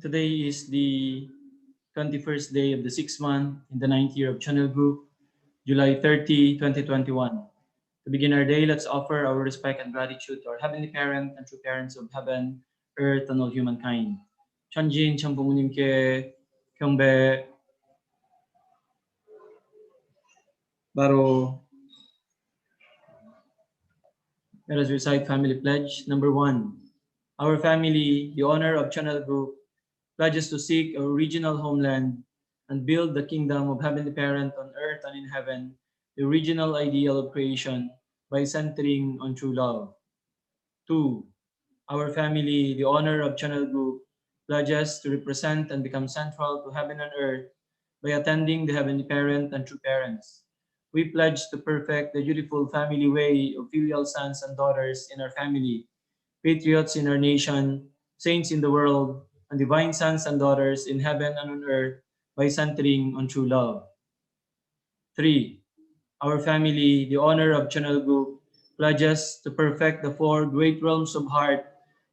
Today is the 21st day of the 6th month in the 9th year of Channel Group, July 30, 2021. To begin our day, let's offer our respect and gratitude to our Heavenly Parent and true parents of heaven, earth, and all humankind. 천지인 천부모님께 경배. 바로 let us recite family pledge. Number 1. Our family, the honor of Channel Group, pledges to seek a original homeland and build the kingdom of Heavenly Parent on earth and in heaven the original ideal of creation by centering on true love. 2. Our family, the honor of Channel Group, pledges to represent and become central to heaven and earth by attending the Heavenly Parent and True Parents. We pledge to perfect the beautiful family way of filial sons and daughters in our family, patriots in our nation, saints in the world, and divine sons and daughters in heaven and on earth by centering on true love. 3. Our family, the honor of Channel Group, pledges to perfect the four great realms of heart,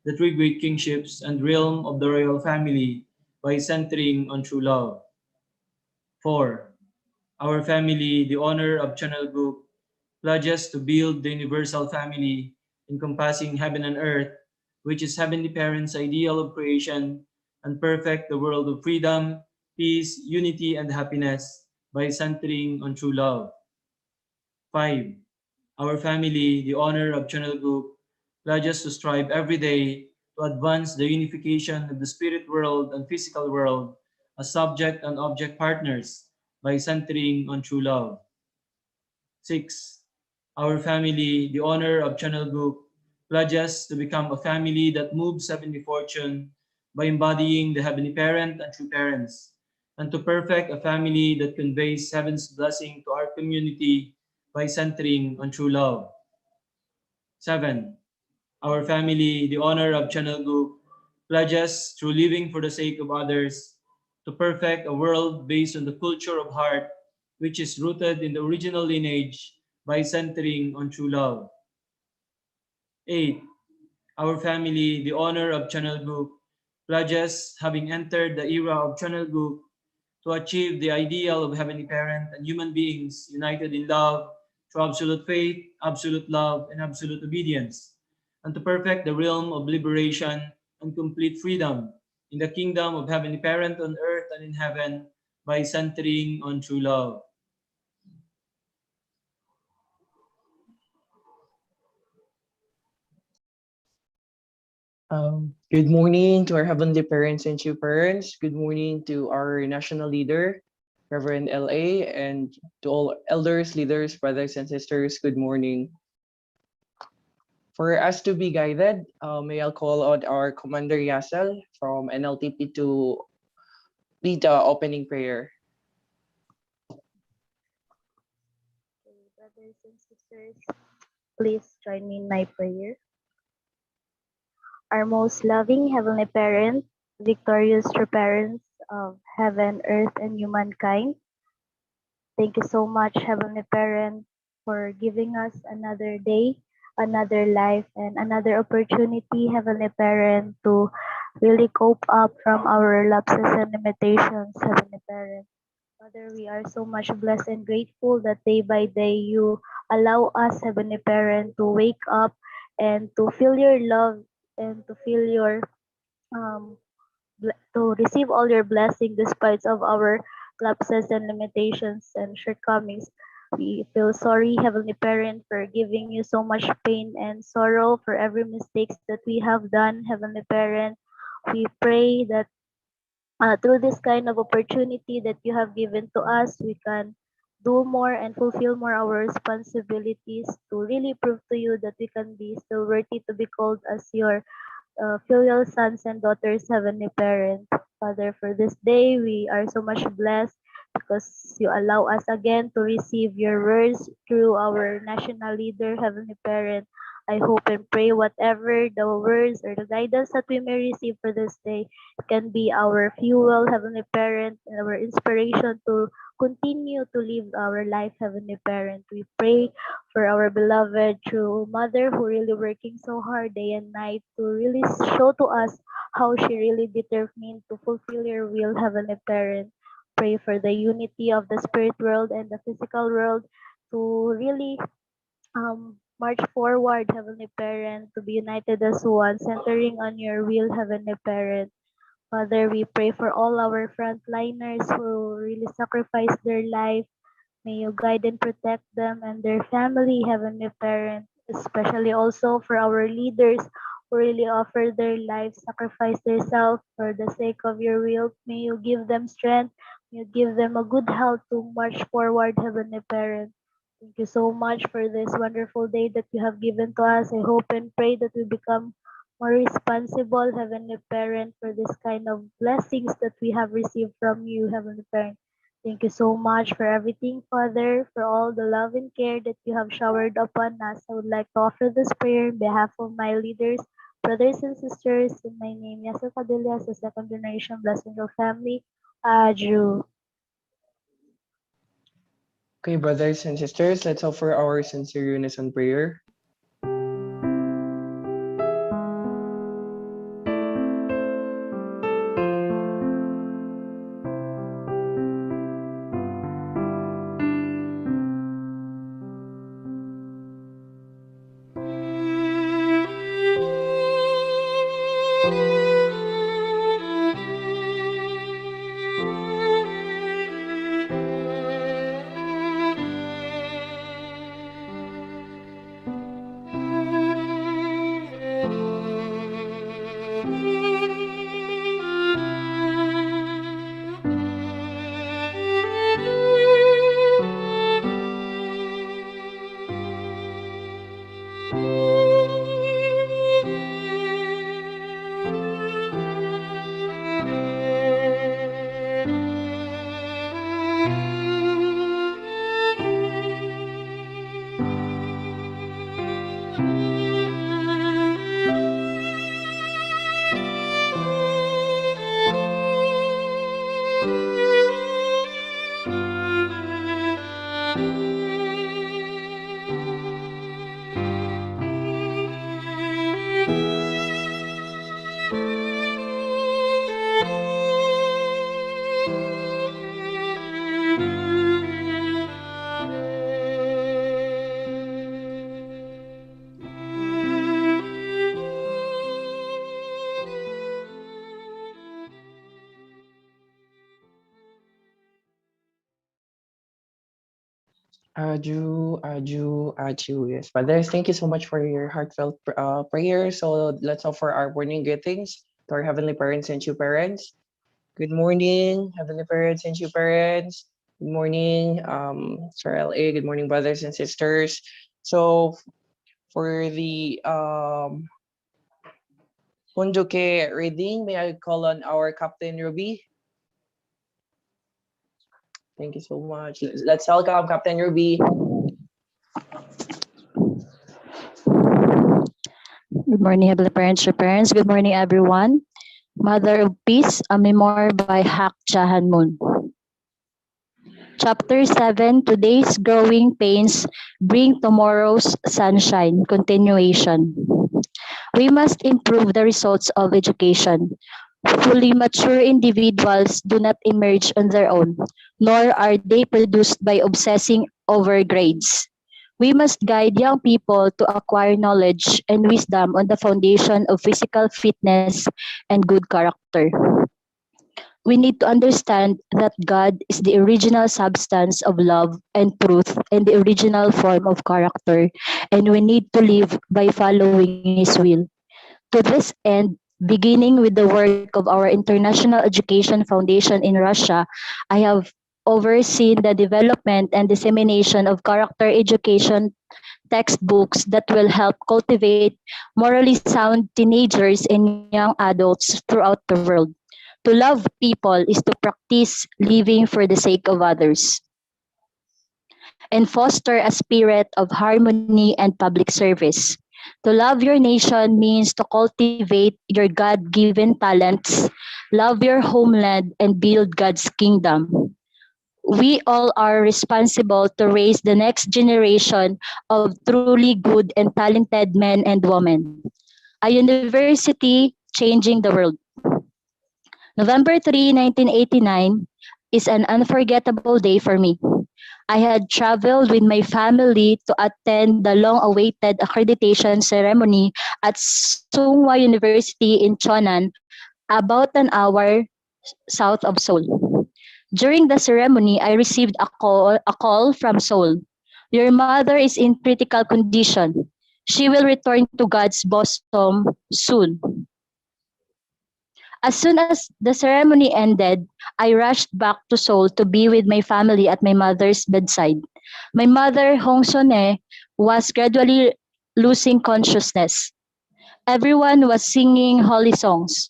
the three great kingships, and realm of the royal family by centering on true love. 4. Our family, the honor of Channel Group, pledges to build the universal family encompassing heaven and earth, which is Heavenly Parent's ideal of creation, and perfect the world of freedom, peace, unity, and happiness by centering on true love. 5. Our family, the honor of Channel Group, pledges to strive every day to advance the unification of the spirit world and physical world as subject and object partners by centering on true love. 6. Our family, the honor of Channel Group, pledges to become a family that moves heavenly fortune by embodying the Heavenly Parent and True Parents, and to perfect a family that conveys heaven's blessing to our community by centering on true love. 7. Our family, the honor of Channel Group, pledges through living for the sake of others to perfect a world based on the culture of heart, which is rooted in the original lineage by centering on true love. 8. Our family, the honor of Channel Group, pledges, having entered the era of Channel Group, to achieve the ideal of Heavenly Parent and human beings united in love through absolute faith, absolute love, and absolute obedience, and to perfect the realm of liberation and complete freedom in the kingdom of Heavenly Parent on earth and in heaven by centering on true love. Good morning to our heavenly parents and true parents. Good morning to our national leader, Reverend LA, and to all elders, leaders, brothers, and sisters. Good morning. For us to be guided, may I call on our Commander Yasel from NLTP to lead the opening prayer. Okay, brothers and sisters, please join me in my prayer. Our most loving Heavenly Parent, victorious true parents of heaven, earth, and humankind, thank you so much, Heavenly Parent, for giving us another day, another life, and another opportunity, Heavenly Parent, to really cope up from our lapses and limitations, Heavenly Parent. Father, we are so much blessed and grateful that day by day you allow us, Heavenly Parent, to wake up and to feel your love and to feel your um to receive all your blessing despite of our lapses and limitations and shortcomings. We feel sorry, Heavenly Parent, for giving you so much pain and sorrow for every mistakes that we have done, Heavenly Parent. We pray that through this kind of opportunity that you have given to us, we can do more and fulfill more our responsibilities to really prove to you that we can be still worthy to be called as your filial sons and daughters, Heavenly Parent. Father, for this day, we are so much blessed because you allow us again to receive your words through our national leader, Heavenly Parent. I hope and pray whatever the words or the guidance that we may receive for this day can be our fuel, Heavenly Parent, and our inspiration to continue to live our life, Heavenly Parent. We pray for our beloved true mother who really working so hard day and night to really show to us how she really determined to fulfill your will, Heavenly Parent. Pray for the unity of the spirit world and the physical world to really march forward, Heavenly Parent, to be united as one, centering on your will, Heavenly Parent. Father, we pray for all our frontliners who really sacrifice their life. May you guide and protect them and their family, Heavenly Parent, especially also for our leaders who really offer their lives, sacrifice themselves for the sake of your will. May you give them strength. May you give them a good health to march forward, Heavenly Parent. Thank you so much for this wonderful day that you have given to us. I hope and pray that we become more responsible, Heavenly Parent, for this kind of blessings that we have received from you, Heavenly Parent. Thank you so much for everything, Father, for all the love and care that you have showered upon us. I would like to offer this prayer on behalf of my leaders, brothers and sisters. In my name, Yasser Padilla, as a second generation Blessing family. Aju. Okay, brothers and sisters, let's offer our sincere unison prayer. Aju, Aju, Aju. Yes, brothers, thank you so much for your heartfelt prayer. So let's offer our morning greetings to our heavenly parents and true parents. Good morning, heavenly parents and true parents. Good morning, Sir LA. Good morning, brothers and sisters. So for the Hunjuke reading, may I call on our Captain Ruby? Thank you so much. Let's welcome Captain Ruby. Good morning, Heavenly Parents, your parents. Good morning, everyone. Mother of Peace, a memoir by Hak Jahan Moon. Chapter 7, Today's Growing Pains Bring Tomorrow's Sunshine, continuation. We must improve the results of education. Fully mature individuals do not emerge on their own, nor are they produced by obsessing over grades. We must guide young people to acquire knowledge and wisdom on the foundation of physical fitness and good character. We need to understand that God is the original substance of love and truth and the original form of character, and we need to live by following His will. To this end, beginning with the work of our International Education Foundation in Russia, I have overseen the development and dissemination of character education textbooks that will help cultivate morally sound teenagers and young adults throughout the world. To love people is to practice living for the sake of others and foster a spirit of harmony and public service. To love your nation means to cultivate your God given talents, love your homeland, and build God's kingdom. We all are responsible to raise the next generation of truly good and talented men and women. A university changing the world. November 3, 1989 is an unforgettable day for me. I had traveled with my family to attend the long-awaited accreditation ceremony at Tsinghua University in Chonan, about an hour south of Seoul. During the ceremony, I received a call from Seoul. Your mother is in critical condition. She will return to God's bosom soon. As soon as the ceremony ended, I rushed back to Seoul to be with my family at my mother's bedside. My mother, Hong Sone, was gradually losing consciousness. Everyone was singing holy songs.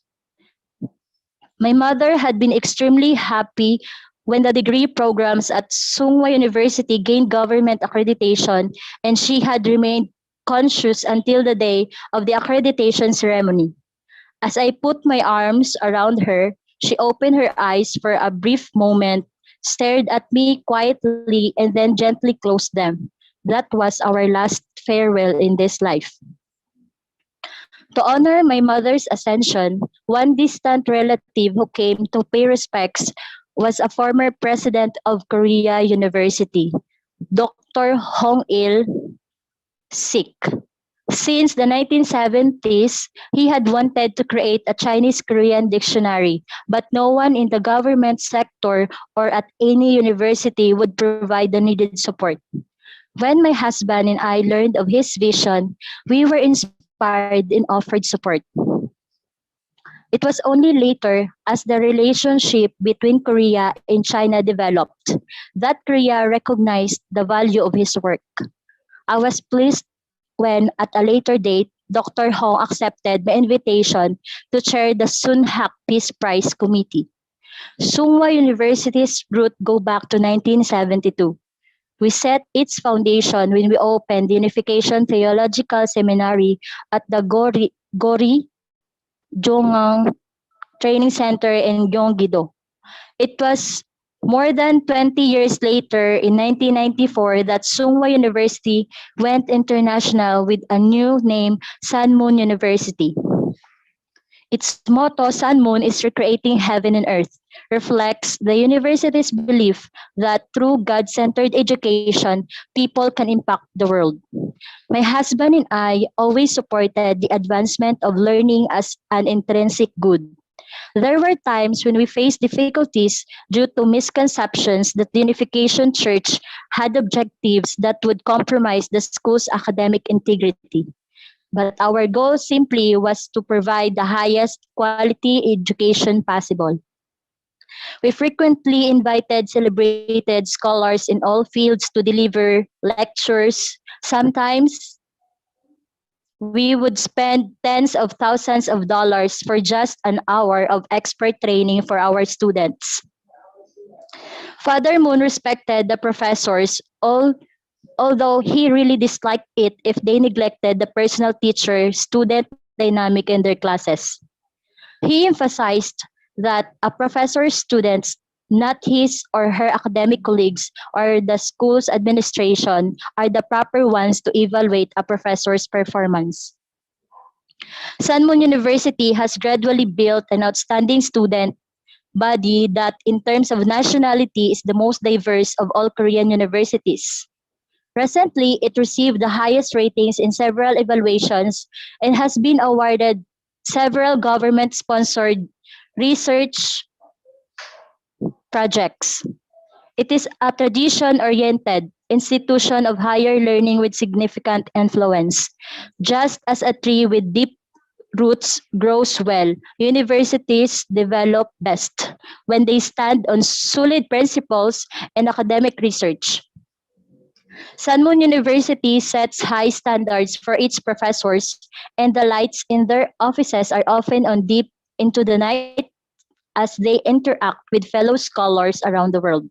My mother had been extremely happy when the degree programs at Tsinghua University gained government accreditation, and she had remained conscious until the day of the accreditation ceremony. As I put my arms around her, she opened her eyes for a brief moment, stared at me quietly, and then gently closed them. That was our last farewell in this life. To honor my mother's ascension, one distant relative who came to pay respects was a former president of Korea University, Dr. Hong Il Sik. Since the 1970s, he had wanted to create a Chinese-Korean dictionary, but no one in the government sector or at any university would provide the needed support. When my husband and I learned of his vision, we were inspired and offered support. It was only later, as the relationship between Korea and China developed, that Korea recognized the value of his work. I was pleased when, at a later date, Dr. Hong accepted my invitation to chair the Sunhak Peace Prize Committee. Tsinghua University's roots go back to 1972. We set its foundation when we opened the Unification Theological Seminary at the Gori Jongang Training Center in Gyeonggi-do. It was more than 20 years later, in 1994, that Tsinghua University went international with a new name, Sun Moon University. Its motto, Sun Moon, is recreating heaven and earth, reflects the university's belief that through God-centered education, people can impact the world. My husband and I always supported the advancement of learning as an intrinsic good. There were times when we faced difficulties due to misconceptions that the Unification Church had objectives that would compromise the school's academic integrity. But our goal simply was to provide the highest quality education possible. We frequently invited celebrated scholars in all fields to deliver lectures. Sometimes we would spend tens of thousands of dollars for just an hour of expert training for our students. Father Moon respected the professors, although he really disliked it if they neglected the personal teacher-student dynamic in their classes. He emphasized that a professor's students, not his or her academic colleagues or the school's administration, are the proper ones to evaluate a professor's performance. Sun Moon University has gradually built an outstanding student body that, in terms of nationality, is the most diverse of all Korean universities. Recently, it received the highest ratings in several evaluations and has been awarded several government-sponsored research projects. It is a tradition-oriented institution of higher learning with significant influence. Just as a tree with deep roots grows well, universities develop best when they stand on solid principles and academic research. Sun Moon University sets high standards for its professors, and the lights in their offices are often on deep into the night as they interact with fellow scholars around the world.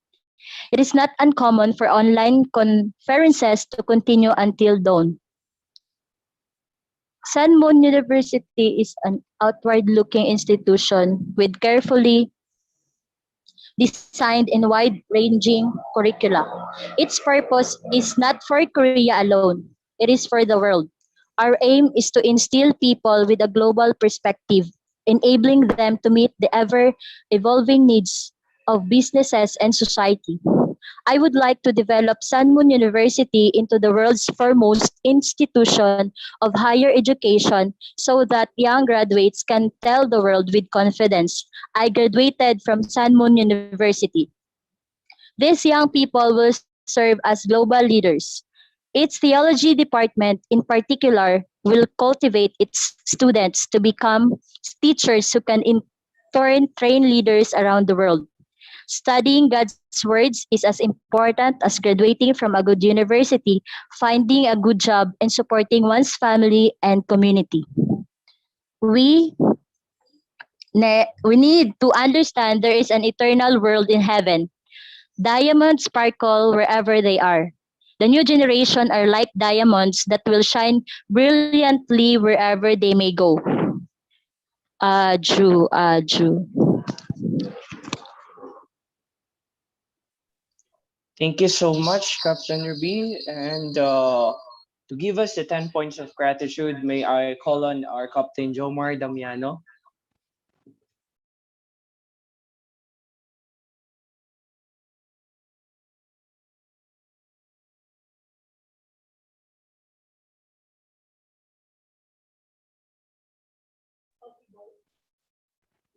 It is not uncommon for online conferences to continue until dawn. Sun Moon University is an outward-looking institution with carefully designed and wide-ranging curricula. Its purpose is not for Korea alone, it is for the world. Our aim is to instill people with a global perspective, enabling them to meet the ever-evolving needs of businesses and society. I would like to develop Sun Moon University into the world's foremost institution of higher education so that young graduates can tell the world with confidence, I graduated from Sun Moon University. These young people will serve as global leaders. Its theology department, in particular, will cultivate its students to become teachers who can in turn train leaders around the world. Studying God's words is as important as graduating from a good university, finding a good job, and supporting one's family and community. We we need to understand there is an eternal world in heaven. Diamonds sparkle wherever they are. The new generation are like diamonds that will shine brilliantly wherever they may go. Aju, aju. Thank you so much, Captain Ruby. And to give us the 10 points of gratitude, may I call on our Captain Jomar Damiano.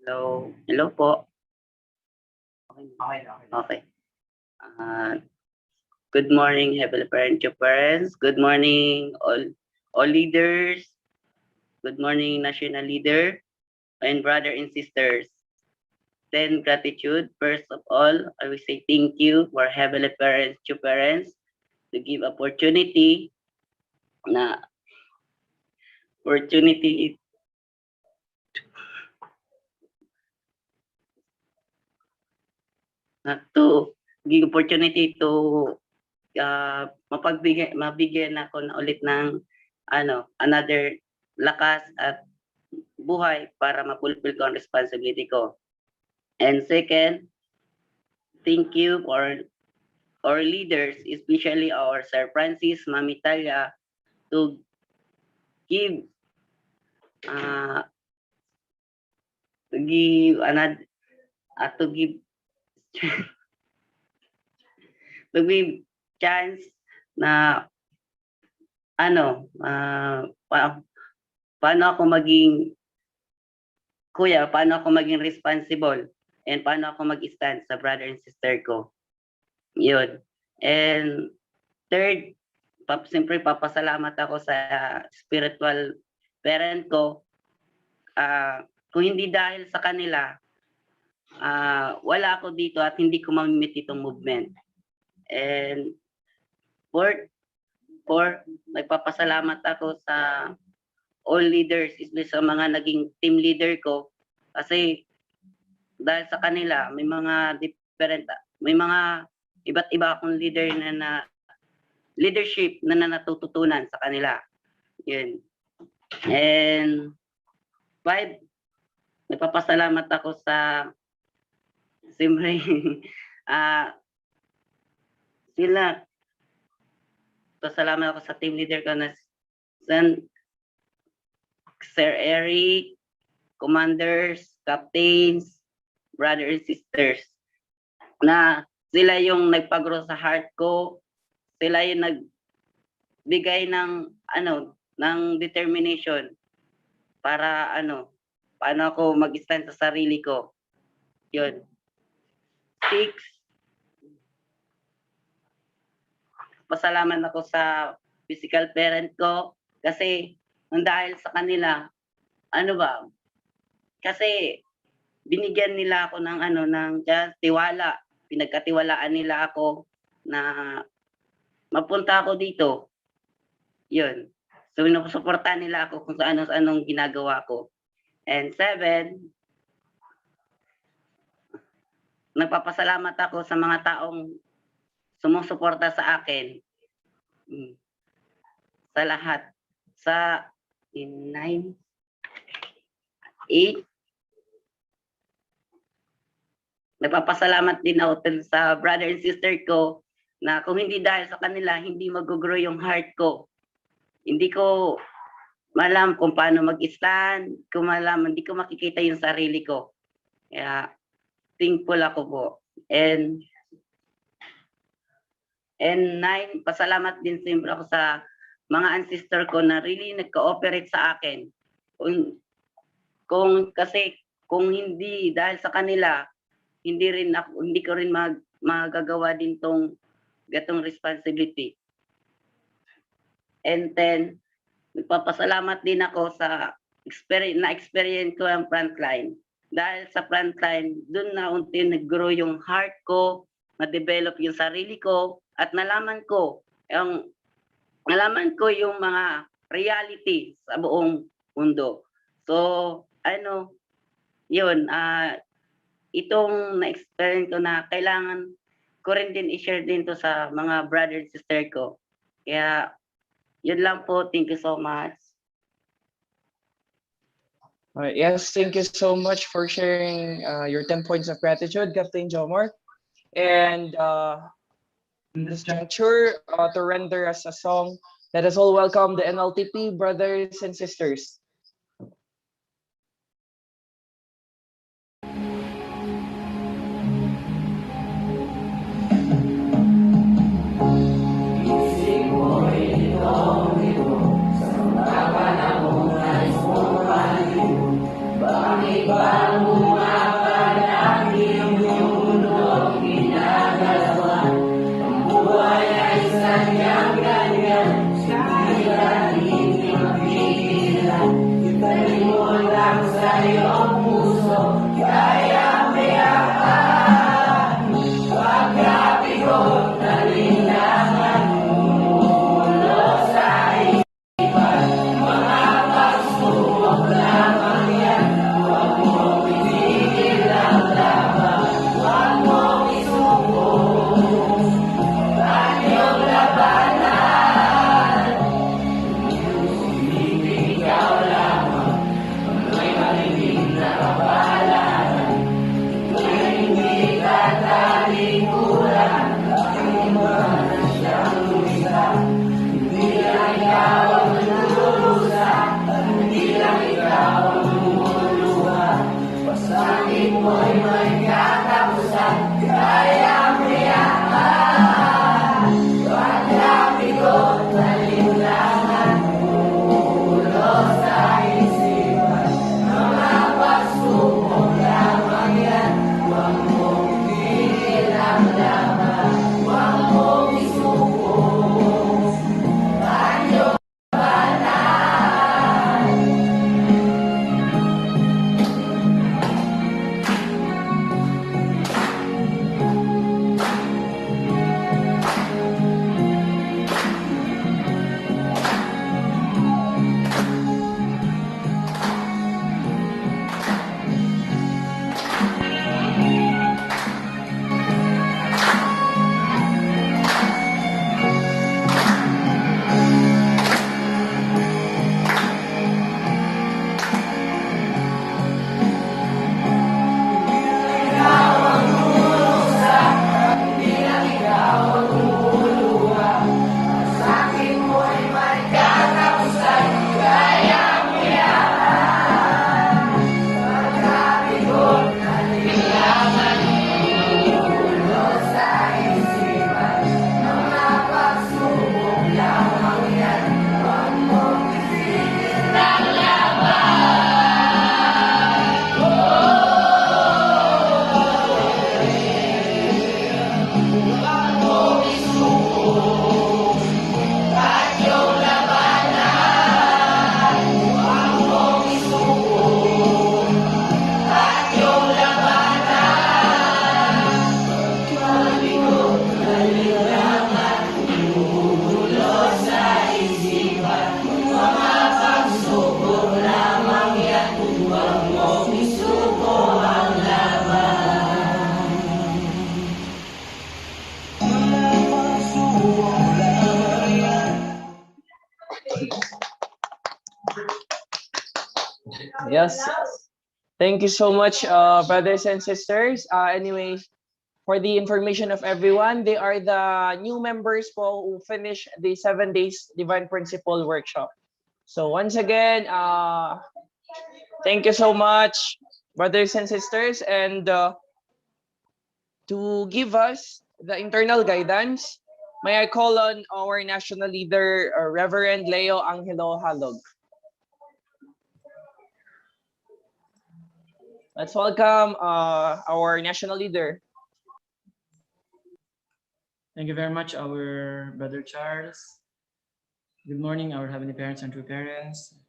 Hello, hello po. Okay. Uh, Good morning, Heavenly Parents. Good morning, all leaders. Good morning, national leader and brother and sisters. Then gratitude. First of all, I will say thank you for Heavenly Parents to give opportunity na opportunity to give opportunity to mabigyan ako na ulit ng another lakas at buhay para mapulfill ko ang responsibility ko. And second, thank you for our leaders, especially our Sir Francis, Mami Talia, to give another to give to give chance na paano ako maging kuya, paano ako maging responsible and paano ako mag-stand sa brother and sister ko. Yun. And third, siyempre papasalamat ako sa spiritual parent ko. Kung hindi dahil sa kanila, wala ako dito at hindi ko mamimit itong movement. And fourth, nagpapasalamat ako sa all leaders, especially sa mga naging team leader ko. Kasi dahil sa kanila, may mga iba't iba akong leader na leadership na natututunan sa kanila. Yun. And five, nagpapasalamat ako sa siyempre sila. Pasalamat ako sa team leader ko na Sir Eric, commanders, captains, brothers and sisters, na sila yung nagpag-grow sa heart ko, sila yung nagbigay ng ng determination para paano ako mag-stand sa sarili ko. Yun. 6, pasalamat ako sa physical parent ko kasi dahil sa kanila, kasi binigyan nila ako ng tiwala, pinagkatiwalaan nila ako na mapunta ako dito. Yun. So, sinusuportahan nila ako kung sa anong ginagawa ko. And 7, nagpapasalamat ako sa mga taong sumusuporta sa akin. Sa lahat. Sa 9, 8, nagpapasalamat din ako sa brother and sister ko na kung hindi dahil sa kanila, hindi mag-grow yung heart ko. Hindi ko malam kung paano mag-stand, hindi ko makikita yung sarili ko. Kaya, thankful ako po. And 9, pasalamat din siyempre ako sa mga ancestor ko na really nag-cooperate sa akin. Kasi kung hindi dahil sa kanila, hindi ko rin magagawa din tong gatong responsibility. And 10, nagpapasalamat din ako sa experience ko ang frontline dahil sa frontline, doon na unti nag-grow yung heart ko, na-develop yung sarili ko, at nalaman ko yung mga reality sa buong mundo. So, yun, itong na-experience ko na kailangan ko rin din i-share din to sa mga brother and sister ko. Kaya, yun lang po. Thank you so much. Yes, thank you so much for sharing your 10 points of gratitude, Captain Jomar. And in this juncture, to render us a song, let us all welcome the NLTP brothers and sisters. Yes. Thank you so much, brothers and sisters. Anyway, for the information of everyone, they are the new members who finish the 7 days Divine Principle workshop. So once again, thank you so much, brothers and sisters. And to give us the internal guidance, may I call on our national leader, Reverend Leo Angelo Halog. Let's welcome our national leader. Thank you very much, our brother Charles. Good morning, our heavenly parents and true parents.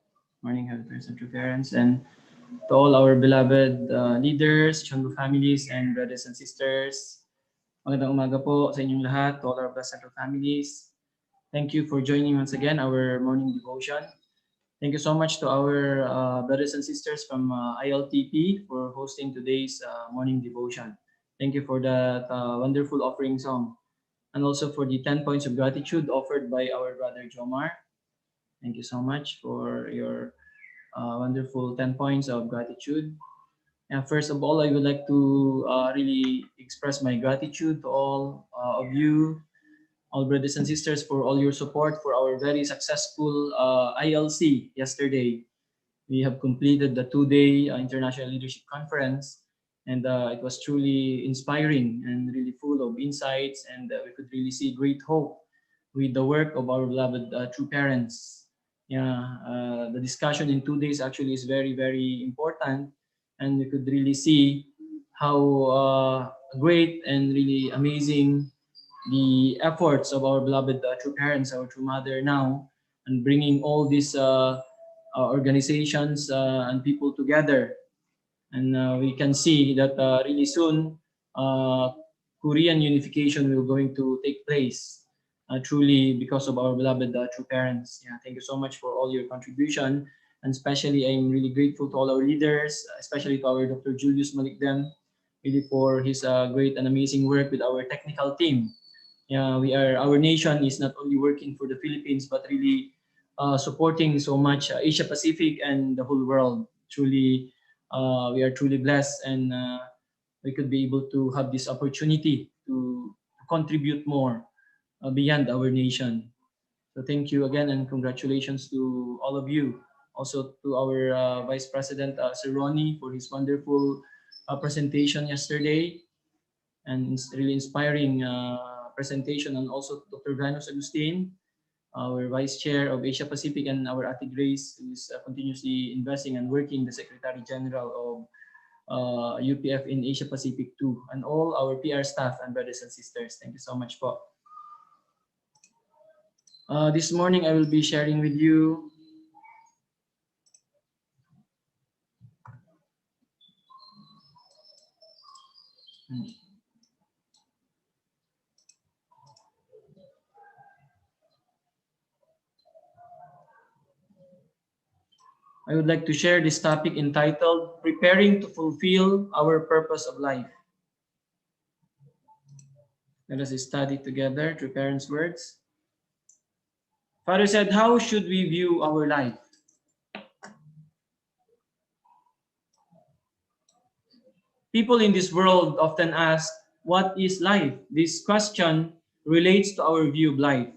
Morning, heavenly parents and true parents. And To all our beloved leaders, Chongo families, and brothers and sisters, magandang umaga po sa inyong lahat, to all our Blessed Central families. Thank you for joining once again our morning devotion. Thank you so much to our brothers and sisters from ILTP for hosting today's morning devotion. Thank you for that wonderful offering song, and also for the 10 points of gratitude offered by our brother Jomar. Thank you so much for your wonderful 10 points of gratitude. And first of all, I would like to really express my gratitude to all of you, all brothers and sisters, for all your support for our very successful ILC yesterday. We have completed the 2-day International Leadership Conference, and it was truly inspiring and really full of insights, and we could really see great hope with the work of our beloved true parents. Yeah, the discussion in 2 days actually is very, very important, and we could really see how great and really amazing the efforts of our beloved true parents, our true mother now, and bringing all these organizations and people together. And we can see that really soon, Korean unification will going to take place. Truly because of our beloved true parents. Yeah, thank you so much for all your contribution, and especially I'm really grateful to all our leaders, especially to our Dr. Julius Malikdem, really for his great and amazing work with our technical team. Yeah, our nation is not only working for the Philippines, but really supporting so much Asia Pacific and the whole world. Truly, we are truly blessed, and we could be able to have this opportunity to contribute more beyond our nation. So thank you again, and congratulations to all of you. Also to our Vice President Sir Ronnie for his wonderful presentation yesterday, and it's really inspiring presentation, and also Dr. Ganos Agustin, our Vice Chair of Asia Pacific, and our Ate Grace, who is continuously investing and working the Secretary General of UPF in Asia Pacific too, and all our PR staff and brothers and sisters. Thank you so much po. This morning I will be sharing with you I would like to share this topic entitled Preparing to Fulfill Our Purpose of Life. Let us study together through parents' words. Father said, how should we view our life? People in this world often ask, what is life? This question relates to our view of life,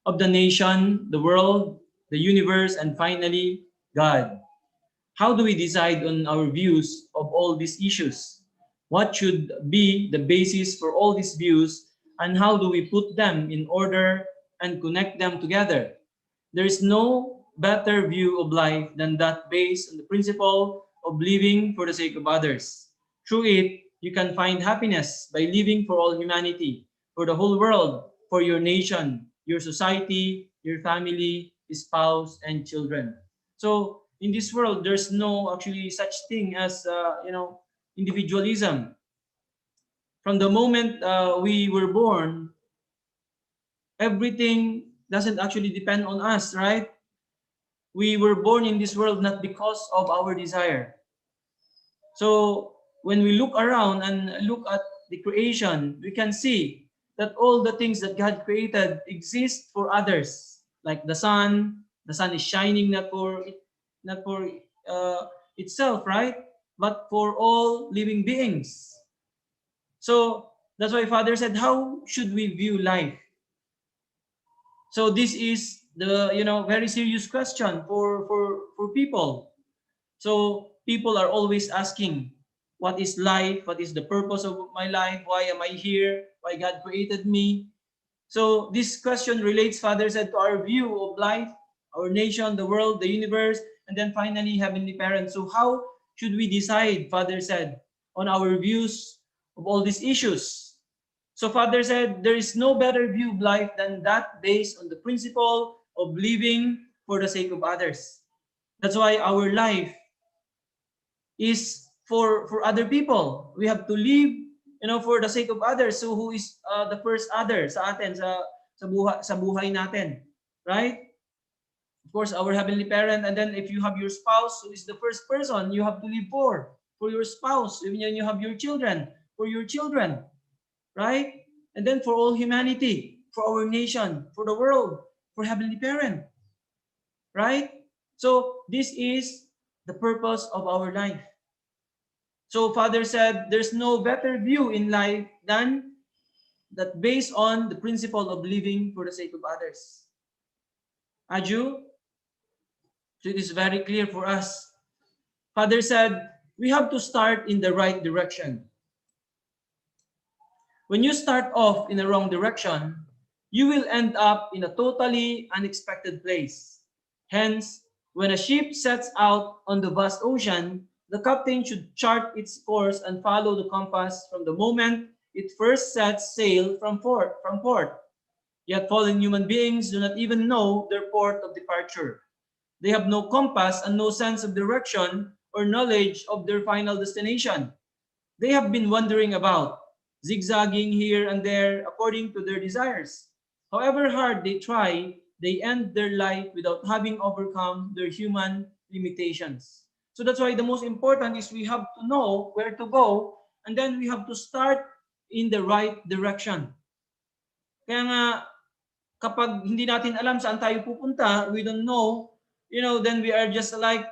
of the nation, the world, the universe, and finally, God. How do we decide on our views of all these issues? What should be the basis for all these views, and how do we put them in order and connect them together? There is no better view of life than that based on the principle of living for the sake of others. Through it, you can find happiness by living for all humanity, for the whole world, for your nation, your society, your family, spouse, and children. So in this world, there's no actually such thing as individualism. From the moment we were born, everything doesn't actually depend on us, right? We were born in this world not because of our desire. So when we look around and look at the creation, we can see that all the things that God created exist for others. Like the sun is shining not for itself, right? But for all living beings. So that's why Father said, how should we view life? So this is the very serious question for people. So people are always asking, what is life? What is the purpose of my life? Why am I here? Why God created me? So this question relates, Father said, to our view of life, our nation, the world, the universe, and then finally Heavenly Parents. So how should we decide, Father said, on our views of all these issues? So Father said, there is no better view of life than that based on the principle of living for the sake of others. That's why our life is for other people. We have to live, for the sake of others. So who is the first other sa atin, sa buhay natin, right? Of course, our Heavenly Parent. And then if you have your spouse, who is the first person you have to live for your spouse. Even when you have your children, for your children, right? And then for all humanity, for our nation, for the world, for Heavenly Parent, right? So this is the purpose of our life. So Father said, there's no better view in life than that based on the principle of living for the sake of others. Aju, so it is very clear for us. Father said, we have to start in the right direction. When you start off in the wrong direction, you will end up in a totally unexpected place. Hence, when a ship sets out on the vast ocean, the captain should chart its course and follow the compass from the moment it first sets sail from port. Yet fallen human beings do not even know their port of departure. They have no compass and no sense of direction or knowledge of their final destination. They have been wandering about, zigzagging here and there according to their desires. However hard they try, they end their life without having overcome their human limitations. So that's why the most important is we have to know where to go, and then we have to start in the right direction. Kaya nga, kapag hindi natin alam saan tayo pupunta, we don't know, then we are just like,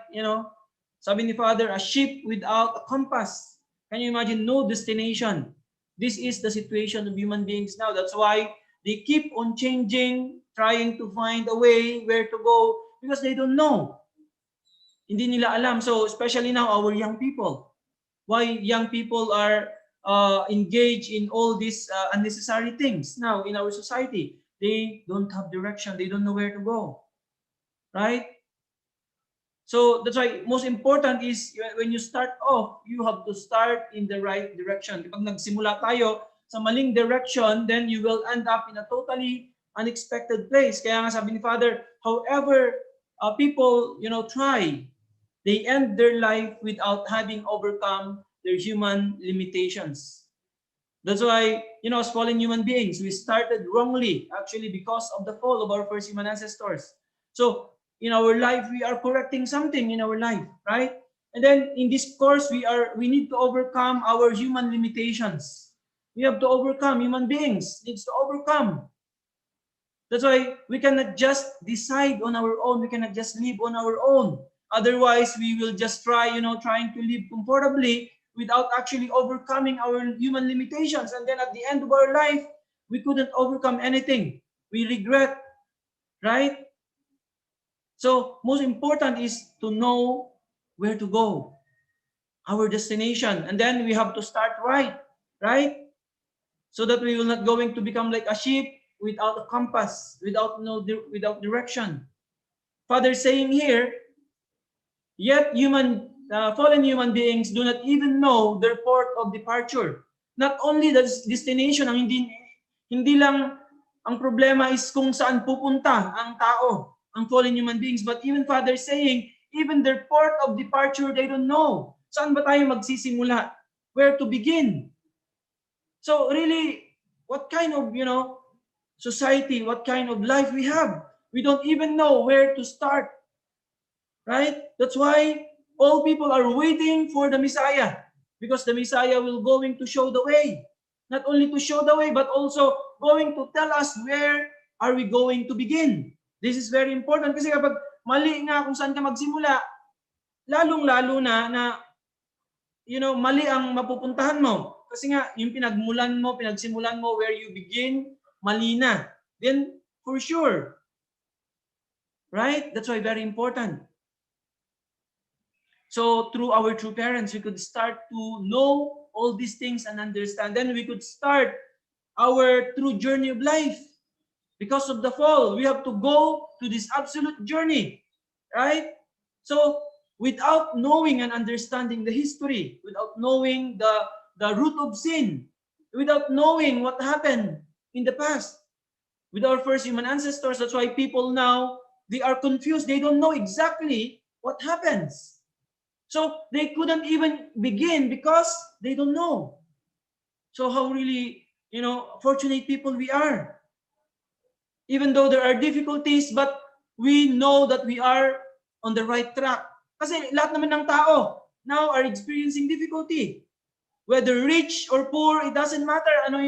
sabi ni Father, a ship without a compass. Can you imagine? No destination. This is the situation of human beings now. That's why they keep on changing, trying to find a way where to go because they don't know. Hindi nila alam. So especially now, our young people. Why young people are engaged in all these unnecessary things now in our society. They don't have direction. They don't know where to go. Right? So that's why most important is when you start off, you have to start in the right direction. Kapag nagsimula tayo sa maling direction, then you will end up in a totally unexpected place. Kaya nga sabi ni Father, however people, try, they end their life without having overcome their human limitations. That's why, as fallen human beings, we started wrongly, actually, because of the fall of our first human ancestors. So, in our life, we are correcting something in our life, right? And then, in this course, we need to overcome our human limitations. We have to overcome, human beings needs to overcome. That's why we cannot just decide on our own. We cannot just live on our own. Otherwise, we will just try, trying to live comfortably without actually overcoming our human limitations. And then at the end of our life, we couldn't overcome anything. We regret, right? So most important is to know where to go, our destination. And then we have to start right? So that we will not going to become like a ship without a compass, without direction. Father saying here, yet fallen human beings do not even know their port of departure. Not only the destination, ang hindi lang ang problema is kung saan pupunta ang tao, ang fallen human beings, but even Father saying, even their port of departure, they don't know. Saan ba tayo magsisimula? Where to begin? So really, what kind of, society, what kind of life we have? We don't even know where to start. Right? That's why all people are waiting for the Messiah, because the Messiah will going to show the way. Not only to show the way, but also going to tell us where are we going to begin. This is very important kasi kapag mali nga kung saan ka magsimula, lalong-lalo na mali ang mapupuntahan mo. Kasi nga, yung pinagsimulan mo, where you begin, mali na. Then, for sure. Right? That's why very important. So through our true parents, we could start to know all these things and understand. Then we could start our true journey of life. Because of the fall, we have to go to this absolute journey, right? So without knowing and understanding the history, without knowing the root of sin, without knowing what happened in the past with our first human ancestors, that's why people now, they are confused. They don't know exactly what happens. So they couldn't even begin because they don't know. So how really, fortunate people we are. Even though there are difficulties, but we know that we are on the right track. Kasi lahat naman ng tao now are experiencing difficulty. Whether rich or poor, it doesn't matter ano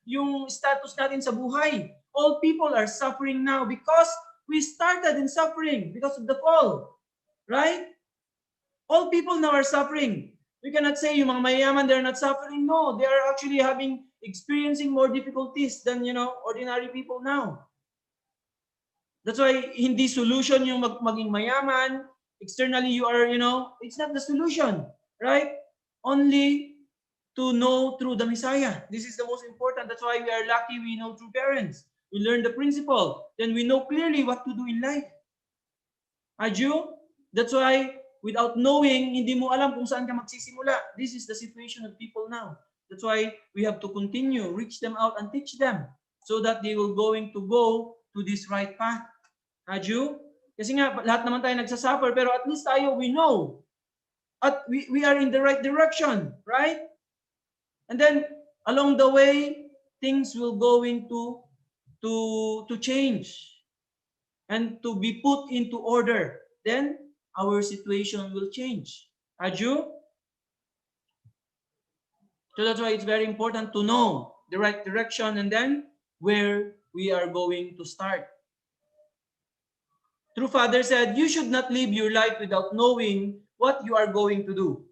yung status natin sa buhay. All people are suffering now because we started in suffering because of the fall. Right? All people now are suffering. We cannot say yung mga mayayaman, they're not suffering. No, they are actually experiencing more difficulties than, ordinary people now. That's why hindi solution yung maging mayaman. Externally, you are, it's not the solution. Right? Only to know through the Messiah. This is the most important. That's why we are lucky we know true parents. We learn the principle. Then we know clearly what to do in life. Adyo? That's why without knowing, hindi mo alam kung saan ka magsisimula. This is the situation of people now. That's why we have to continue, reach them out and teach them so that they will going to go to this right path. Adyo? Kasi nga, lahat naman tayo nagsasuffer, pero at least tayo, we know. At we are in the right direction, right? And then along the way, things will going to change and to be put into order. Then our situation will change. Adyo? So that's why it's very important to know the right direction and then where we are going to start. True Father said, you should not live your life without knowing what you are going to do.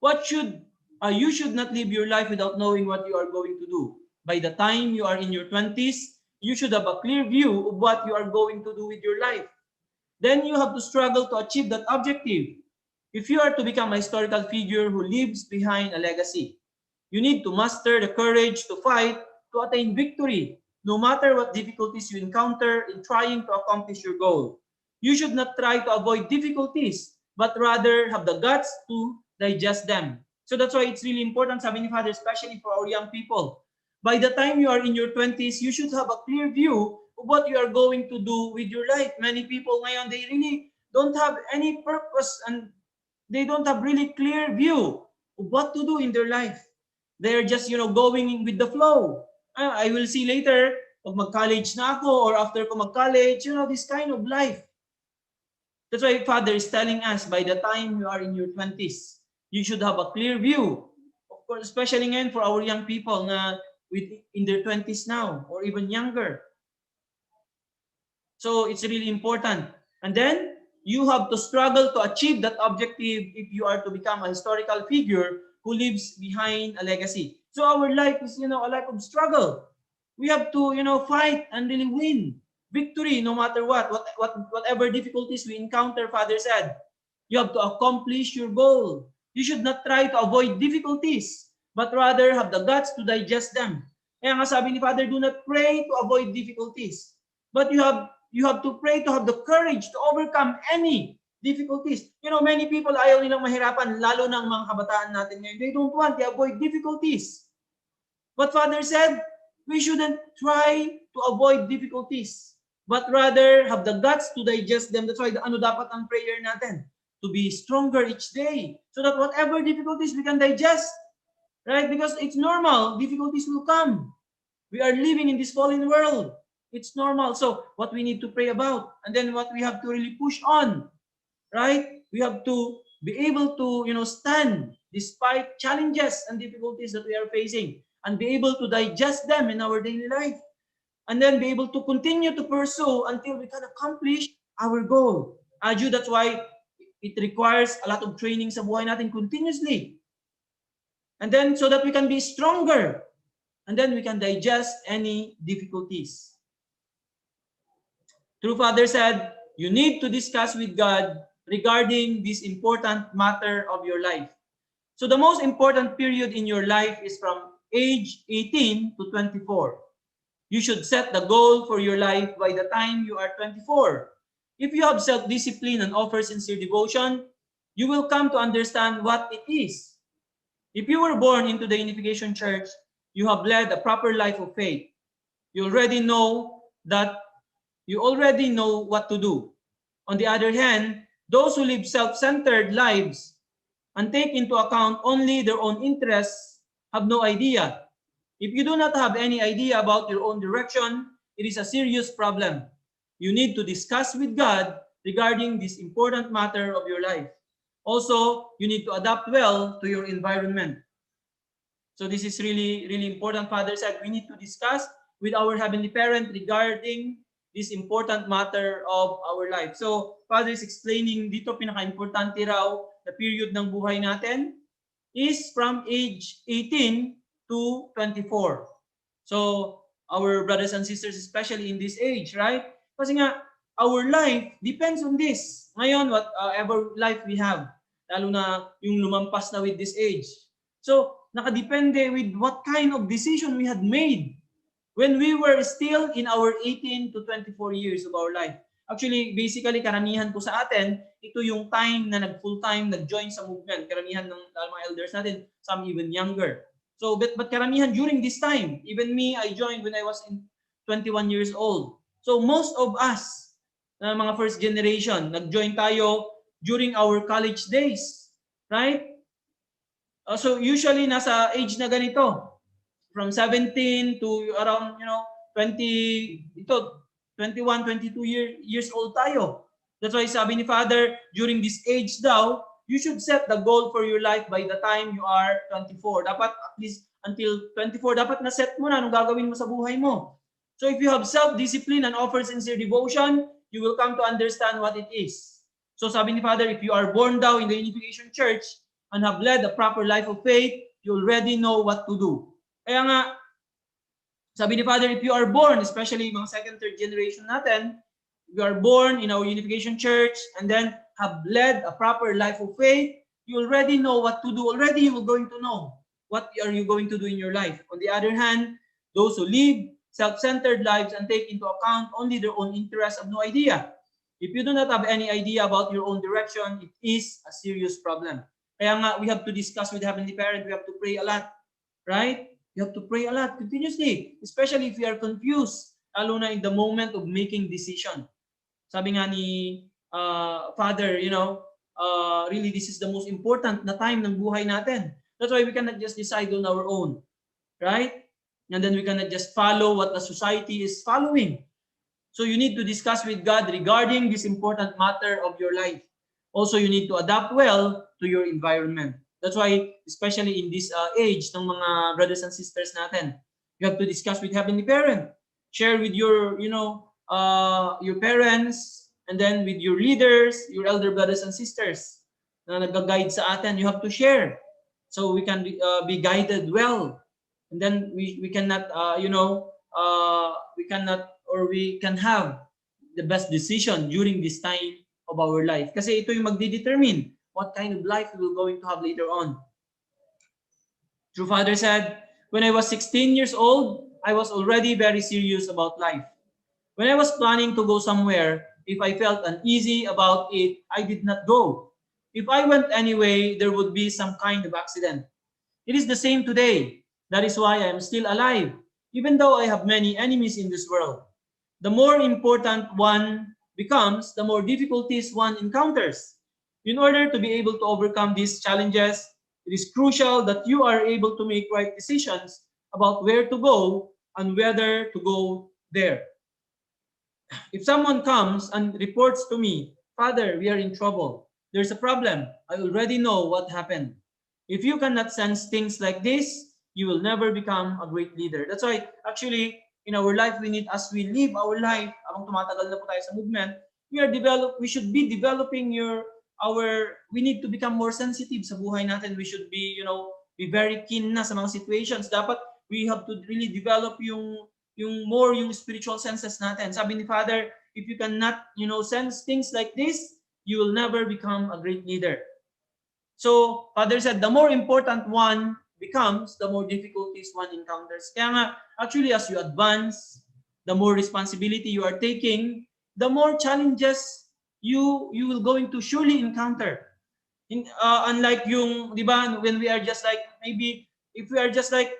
You should not live your life without knowing what you are going to do. By the time you are in your 20s, you should have a clear view of what you are going to do with your life. Then you have to struggle to achieve that objective. If you are to become a historical figure who leaves behind a legacy, you need to master the courage to fight to attain victory, no matter what difficulties you encounter in trying to accomplish your goal. You should not try to avoid difficulties, but rather have the guts to digest them. So that's why it's really important, sabi ni Father, especially for our young people. By the time you are in your 20s, you should have a clear view of what you are going to do with your life. Many people ngayon, they really don't have any purpose and they don't have really clear view of what to do in their life. They're just, going with the flow. I will see later, pag mag-college na ako or after ko mag-college, this kind of life. That's why Father is telling us, by the time you are in your 20s, you should have a clear view. Of course, especially ngayon for our young people na in their 20s now or even younger. So it's really important. And then you have to struggle to achieve that objective if you are to become a historical figure who leaves behind a legacy. So our life is, a life of struggle. We have to, fight and really win. Victory, no matter whatever difficulties we encounter, Father said. You have to accomplish your goal. You should not try to avoid difficulties, but rather have the guts to digest them. Kaya nga sabi ni Father, do not pray to avoid difficulties, but you have to pray to have the courage to overcome any difficulties. Many people ayaw nilang mahirapan, lalo ng mga kabataan natin ngayon. They don't want to avoid difficulties. But Father said, we shouldn't try to avoid difficulties, but rather have the guts to digest them. That's why ano dapat ang prayer natin? To be stronger each day, so that whatever difficulties we can digest, right? Because it's normal, difficulties will come. We are living in this fallen world. It's normal. So what we need to pray about, and then what we have to really push on, right? We have to be able to, stand despite challenges and difficulties that we are facing, and be able to digest them in our daily life, and then be able to continue to pursue until we can accomplish our goal. Aju, that's why it requires a lot of training sa buhay natin continuously. And then so that we can be stronger, and then we can digest any difficulties. True Father said, you need to discuss with God regarding this important matter of your life. So the most important period in your life is from age 18 to 24. You should set the goal for your life by the time you are 24. If you have self-discipline and offer sincere devotion, you will come to understand what it is. If you were born into the Unification Church, you have led a proper life of faith. You already know what to do. On the other hand, Those who live self-centered lives and take into account only their own interests have no idea. If you do not have any idea about your own direction, it is a serious problem. You need to discuss with God regarding this important matter of your life. Also, you need to adapt well to your environment. So this is really, really important. Father said we need to discuss with our Heavenly Parent regarding this important matter of our life. So, Father is explaining dito, pinaka-importante raw na period ng buhay natin is from age 18 to 24. So, our brothers and sisters, especially in this age, right? Kasi nga, our life depends on this. Ngayon, whatever life we have, lalo na yung lumampas na with this age. So, nakadepende with what kind of decision we had made when we were still in our 18 to 24 years of our life. Actually, basically, karamihan po sa atin, ito yung time na nag-full-time, nag-join sa movement. Karamihan ng mga elders natin, some even younger. So, but karamihan during this time, even me, I joined when I was 21 years old. So, most of us, na mga first generation, nag-join tayo during our college days. Right? So, usually, nasa age na ganito. From 17 to around, 21, 22 years old tayo. That's why sabi ni Father, during this age daw, you should set the goal for your life by the time you are 24. Dapat at least until 24, dapat na-set mo na anong gagawin mo sa buhay mo. So if you have self-discipline and offer sincere devotion, you will come to understand what it is. So sabi ni Father, if you are born daw in the Unification Church and have led a proper life of faith, you already know what to do. Kaya nga, sabi ni Father, if you are born, especially mga second, third generation natin, if you are born in our Unification Church and then have led a proper life of faith, you already know what to do. Already you are going to know what are you going to do in your life. On the other hand, those who live self-centered lives and take into account only their own interests have no idea. If you do not have any idea about your own direction, it is a serious problem. Kaya nga, we have to discuss with Heavenly Parent. We have to pray a lot. Right? You have to pray a lot continuously, especially if you are confused, lalo na in the moment of making decision. Sabi nga ni Father, really this is the most important na time ng buhay natin. That's why we cannot just decide on our own, right? And then we cannot just follow what the society is following. So you need to discuss with God regarding this important matter of your life. Also, you need to adapt well to your environment. That's why, especially in this age ng mga brothers and sisters natin, you have to discuss with Heavenly Parent. Share with your, your parents, and then with your leaders, your elder brothers and sisters na nag-guide sa atin. You have to share so we can be guided well. And then we cannot, we cannot or we can have the best decision during this time of our life. Kasi ito yung magdidetermine what kind of life we will going to have later on. True Father said, when I was 16 years old, I was already very serious about life. When I was planning to go somewhere, if I felt uneasy about it, I did not go. If I went anyway, there would be some kind of accident. It is the same today. That is why I am still alive, even though I have many enemies in this world. The more important one becomes, the more difficulties one encounters. In order to be able to overcome these challenges, it is crucial that you are able to make right decisions about where to go and whether to go there. If someone comes and reports to me, Father, we are in trouble. There's a problem. I already know what happened. If you cannot sense things like this, you will never become a great leader. That's why, actually, in our life, we need, as we live our life, habang tumatagal na po tayo sa movement, we should be developing we need to become more sensitive sa buhay natin. We should be, be very keen na sa mga situations. Dapat we have to really develop yung spiritual senses natin. Sabi ni Father, if you cannot, sense things like this, you will never become a great leader. So, Father said, the more important one becomes, the more difficulties one encounters. Kaya nga, actually, as you advance, the more responsibility you are taking, the more challenges you will going to surely encounter. Unlike yung, di ba, when we are just like, maybe, if we are just like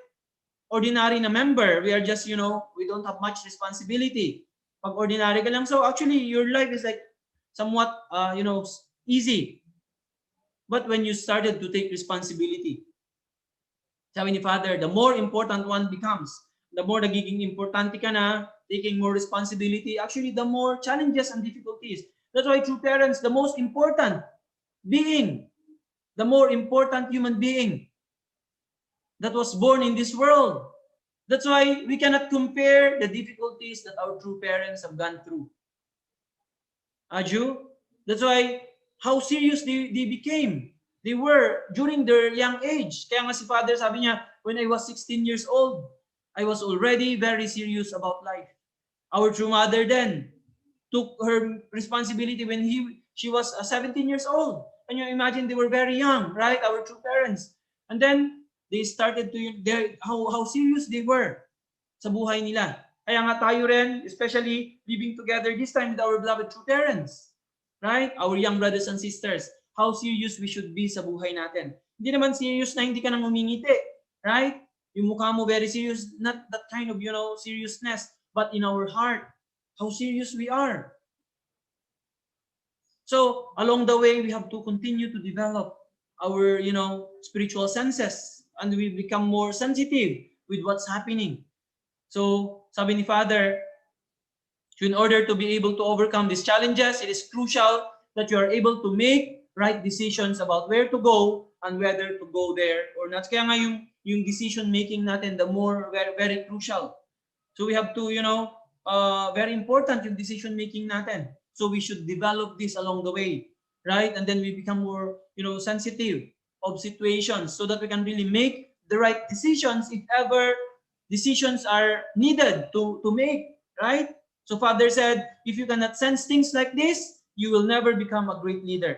ordinary na member, we are just, we don't have much responsibility. Pag ordinary ka lang, so actually, your life is like somewhat, easy. But when you started to take responsibility, sabi ni Father, the more important one becomes. The more nagiging importante ka na, taking more responsibility, actually the more challenges and difficulties. That's why true parents, the most important being, the more important human being that was born in this world. That's why we cannot compare the difficulties that our true parents have gone through. Aju? That's why how serious they became. They were during their young age. Kaya nga si Father sabi niya, when I was 16 years old, I was already very serious about life. Our true mother then took her responsibility when she was 17 years old. And you imagine they were very young, right? Our true parents. And then they started to how serious they were sa buhay nila. Kaya nga tayo rin, especially living together this time with our beloved true parents, right? Our young brothers and sisters, how serious we should be sa buhay natin. Hindi naman serious na hindi ka nang umingiti, right? Yung mukha mo very serious, not that kind of, seriousness, but in our heart, how serious we are. So, along the way, we have to continue to develop our, spiritual senses, and we become more sensitive with what's happening. So, sabi ni Father, in order to be able to overcome these challenges, it is crucial that you are able to make right decisions about where to go and whether to go there or not. Kaya nga yung decision making natin, the more very, very crucial. So we have to, very important yung decision making natin. So we should develop this along the way, right? And then we become more, sensitive of situations so that we can really make the right decisions if ever decisions are needed to make, right? So Father said, if you cannot sense things like this, you will never become a great leader.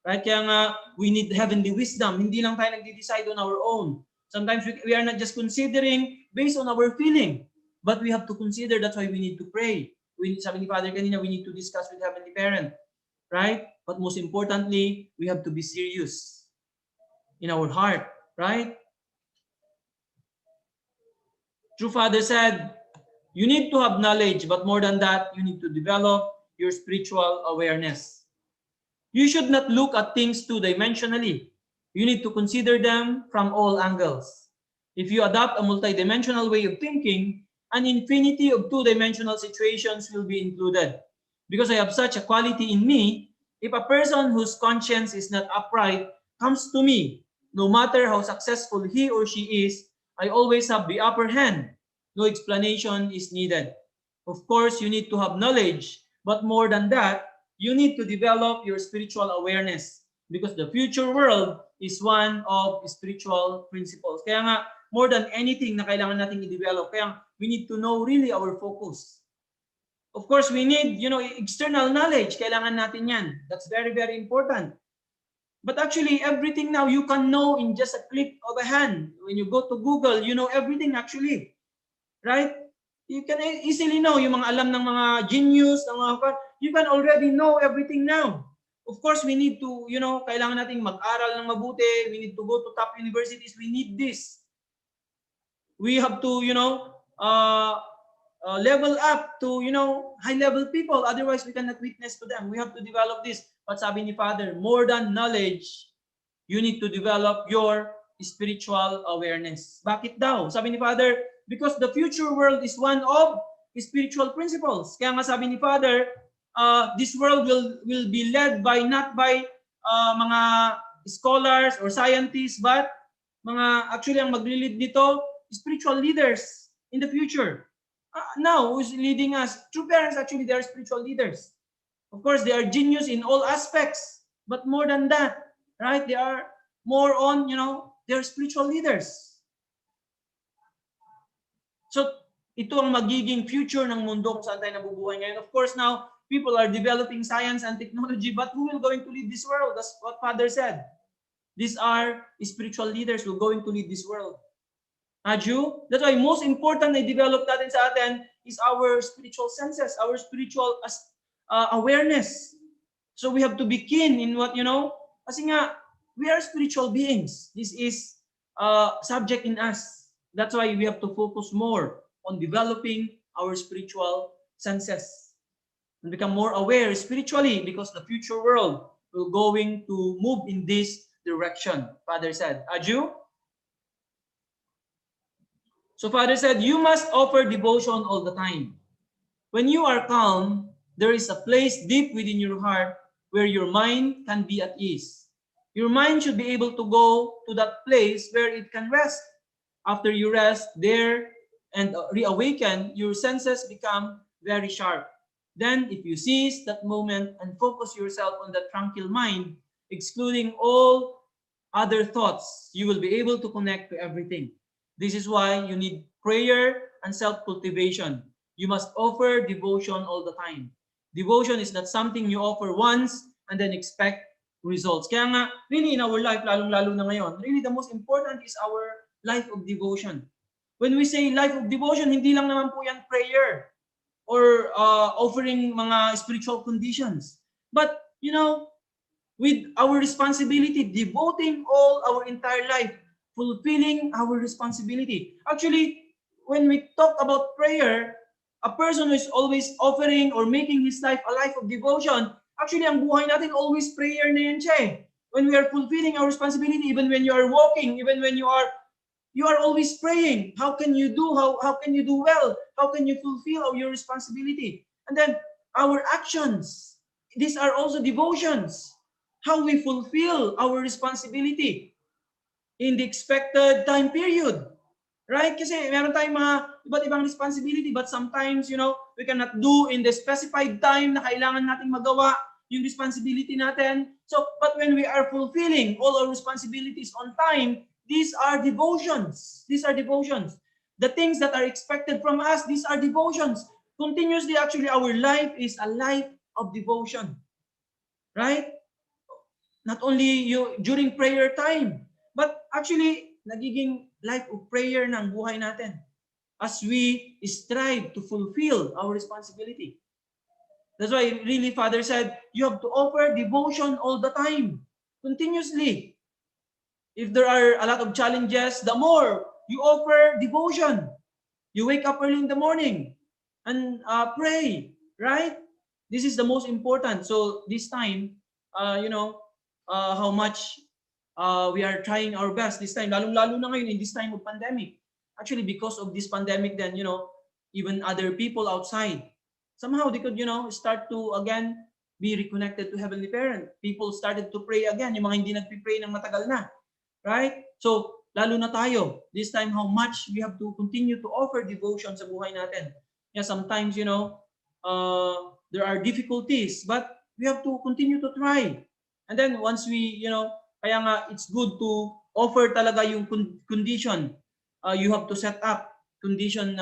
Right? Kaya nga, we need heavenly wisdom. Hindi lang tayo nagde-decide on our own. Sometimes we are not just considering based on our feeling, but we have to consider. That's why we need to pray. Sabi ni Father kanina, we need to discuss with Heavenly Parent. Right? But most importantly, we have to be serious in our heart. Right? True Father said, you need to have knowledge, but more than that, you need to develop your spiritual awareness. You should not look at things two-dimensionally. You need to consider them from all angles. If you adopt a multidimensional way of thinking, an infinity of two-dimensional situations will be included. Because I have such a quality in me, if a person whose conscience is not upright comes to me, no matter how successful he or she is, I always have the upper hand. No explanation is needed. Of course, you need to have knowledge, but more than that, you need to develop your spiritual awareness because the future world is one of spiritual principles. Kaya nga, more than anything na kailangan natin i-develop, kaya we need to know really our focus. Of course, we need, external knowledge. Kailangan natin yan. That's very, very important. But actually, everything now you can know in just a click of a hand. When you go to Google, you know everything actually. Right? You can easily know yung mga alam ng mga genius, ng mga, you can already know everything now. Of course, we need to, kailangan nating mag-aral ng mabuti. We need to go to top universities. We need this. We have to, level up to, high-level people. Otherwise, we cannot witness to them. We have to develop this. But sabi ni Father, more than knowledge, you need to develop your spiritual awareness. Bakit daw? Sabi ni Father, because the future world is one of spiritual principles. Kaya nga sabi ni Father, this world will be led by not by mga scholars or scientists, but actually ang magli-lead nito, spiritual leaders in the future. Now, who's leading us? True parents, actually, they are spiritual leaders. Of course, they are genius in all aspects, but more than that, right? They are more on, they are spiritual leaders. So, ito ang magiging future ng mundo kung saan tayo nabubuhay ngayon. Of course, now, people are developing science and technology, but who will going to lead this world? That's what Father said. These are spiritual leaders who are going to lead this world. Aju? That's why most important na i-develop natin sa atin is our spiritual senses, our spiritual awareness. So we have to be keen in what, kasi nga, we are spiritual beings. This is subject in us. That's why we have to focus more on developing our spiritual senses and become more aware spiritually because the future world we're going to move in this direction, Father said. Aju? So Father said, you must offer devotion all the time. When you are calm, there is a place deep within your heart where your mind can be at ease. Your mind should be able to go to that place where it can rest. After you rest there and reawaken, your senses become very sharp. Then, if you seize that moment and focus yourself on the tranquil mind, excluding all other thoughts, you will be able to connect to everything. This is why you need prayer and self-cultivation. You must offer devotion all the time. Devotion is not something you offer once and then expect results. Kaya nga, really in our life, lalong-lalo na ngayon, really the most important is our life of devotion. When we say life of devotion, hindi lang naman po yan prayer or offering mga spiritual conditions. But, you know, with our responsibility, devoting all our entire life, fulfilling our responsibility. Actually, when we talk about prayer, a person who is always offering or making his life a life of devotion, actually, ang buhay natin always prayer na yan siya eh. When we are fulfilling our responsibility, even when you are walking, even when you are always praying. How can you do? How can you do well? How can you fulfill your responsibility? And then our actions, these are also devotions. How we fulfill our responsibility in the expected time period. Right? Kasi meron tayong mga iba't ibang responsibility, but sometimes, you know, we cannot do in the specified time na kailangan nating magawa yung responsibility natin. So, but when we are fulfilling all our responsibilities on time, these are devotions. These are devotions. The things that are expected from us, these are devotions. Continuously, actually, our life is a life of devotion. Right? Not only during prayer time, but actually, nagiging life of prayer ng buhay natin as we strive to fulfill our responsibility. That's why really Father said, you have to offer devotion all the time, continuously. If there are a lot of challenges, the more you offer devotion. You wake up early in the morning and pray, right? This is the most important. So this time, you know, how much we are trying our best this time, lalong-lalo na ngayon in this time of pandemic. Actually, because of this pandemic, then, you know, even other people outside, somehow they could, you know, start to again be reconnected to Heavenly Parent. People started to pray again, yung mga hindi nagpipray ng matagal na. Right? So, lalo na tayo, this time, how much we have to continue to offer devotion sa buhay natin. Yeah, sometimes, you know, there are difficulties, but we have to continue to try. And then once we, you know, kaya nga, it's good to offer talaga yung condition. You have to set up condition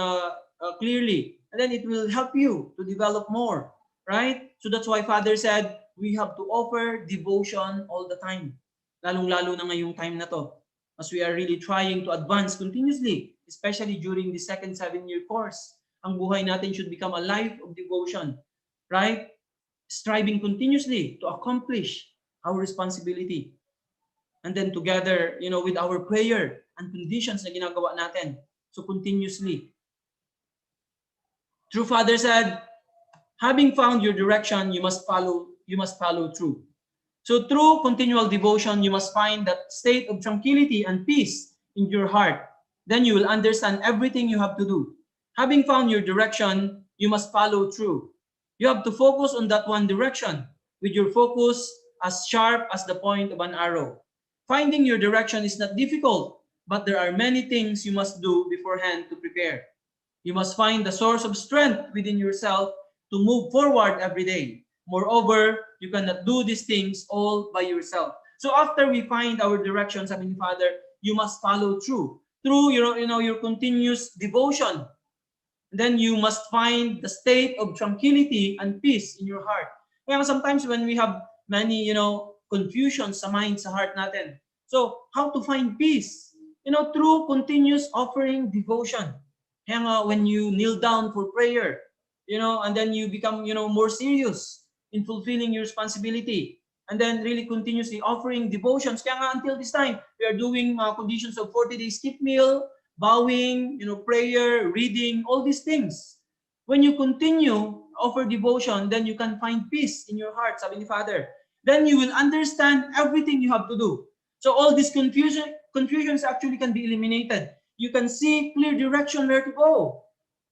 clearly. And then it will help you to develop more. Right? So that's why Father said, we have to offer devotion all the time. Lalong-lalo na ngayong time na to. As we are really trying to advance continuously, especially during the second 7-year course. Ang buhay natin should become a life of devotion. Right? Striving continuously to accomplish our responsibility. And then together, you know, with our prayer and conditions na ginagawa natin. So continuously. True Father said, having found your direction, you must follow through. So through continual devotion, you must find that state of tranquility and peace in your heart. Then you will understand everything you have to do. Having found your direction, you must follow through. You have to focus on that one direction, with your focus as sharp as the point of an arrow. Finding your direction is not difficult, but there are many things you must do beforehand to prepare. You must find the source of strength within yourself to move forward every day. Moreover, you cannot do these things all by yourself. So after we find our direction, sabi ni Father, you must follow through your continuous devotion. Then you must find the state of tranquility and peace in your heart. Kaya sometimes when we have many, you know, confusions sa mind, sa heart natin. So, how to find peace? You know, through continuous offering devotion. Kaya nga, when you kneel down for prayer, you know, and then you become, you know, more serious in fulfilling your responsibility. And then really continuously offering devotions. Kaya nga, until this time, we are doing conditions of 40-day skip meal, bowing, you know, prayer, reading, all these things. When you continue offer devotion, then you can find peace in your heart, sabi ni Father. then you will understand everything you have to do. So all this confusions actually can be eliminated. You can see clear direction where to go.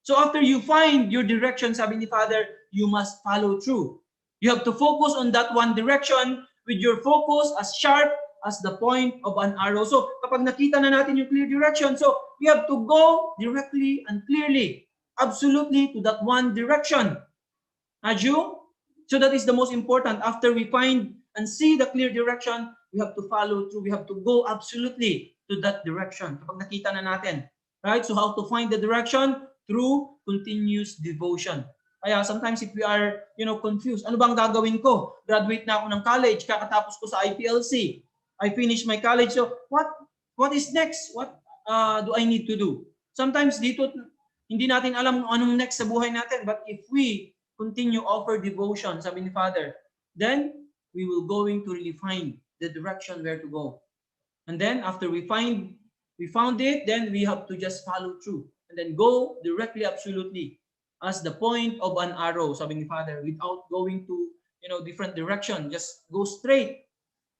So after you find your direction, sabi ni Father, you must follow through. You have to focus on that one direction with your focus as sharp as the point of an arrow. So kapag nakita na natin yung clear direction, so we have to go directly and clearly, absolutely to that one direction. Aju? So that is the most important. After we find and see the clear direction, we have to follow through. We have to go absolutely to that direction. Kapag nakita na natin. Right? So how to find the direction? Through continuous devotion. Kaya sometimes if we are, confused, ano bang gagawin ko? Graduate na ako ng college, kakatapos ko sa IPLC. I finished my college. So what is next? What do I need to do? Sometimes dito, hindi natin alam kung anong next sa buhay natin. But if we continue offer devotion, sabi ni Father, then we will going to really find the direction where to go. And then after we found it, then we have to just follow through. And then go directly, absolutely, as the point of an arrow, sabi ni Father, without going to, different direction. Just go straight.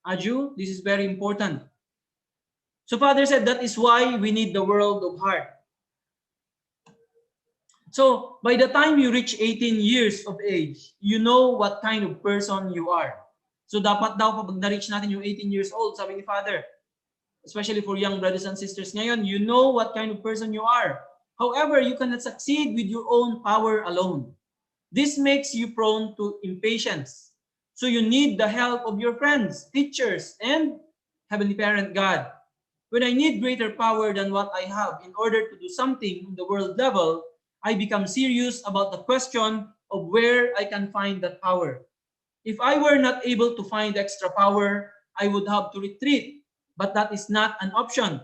Aju, this is very important. So Father said that is why we need the world of heart. So by the time you reach 18 years of age, you know what kind of person you are. So dapat daw pag na-reach natin yung 18 years old, sabi ni Father, especially for young brothers and sisters ngayon, you know what kind of person you are. However, you cannot succeed with your own power alone. This makes you prone to impatience. So you need the help of your friends, teachers, and Heavenly Parent God. When I need greater power than what I have in order to do something in the world level, I become serious about the question of where I can find that power. If I were not able to find extra power, I would have to retreat. But that is not an option.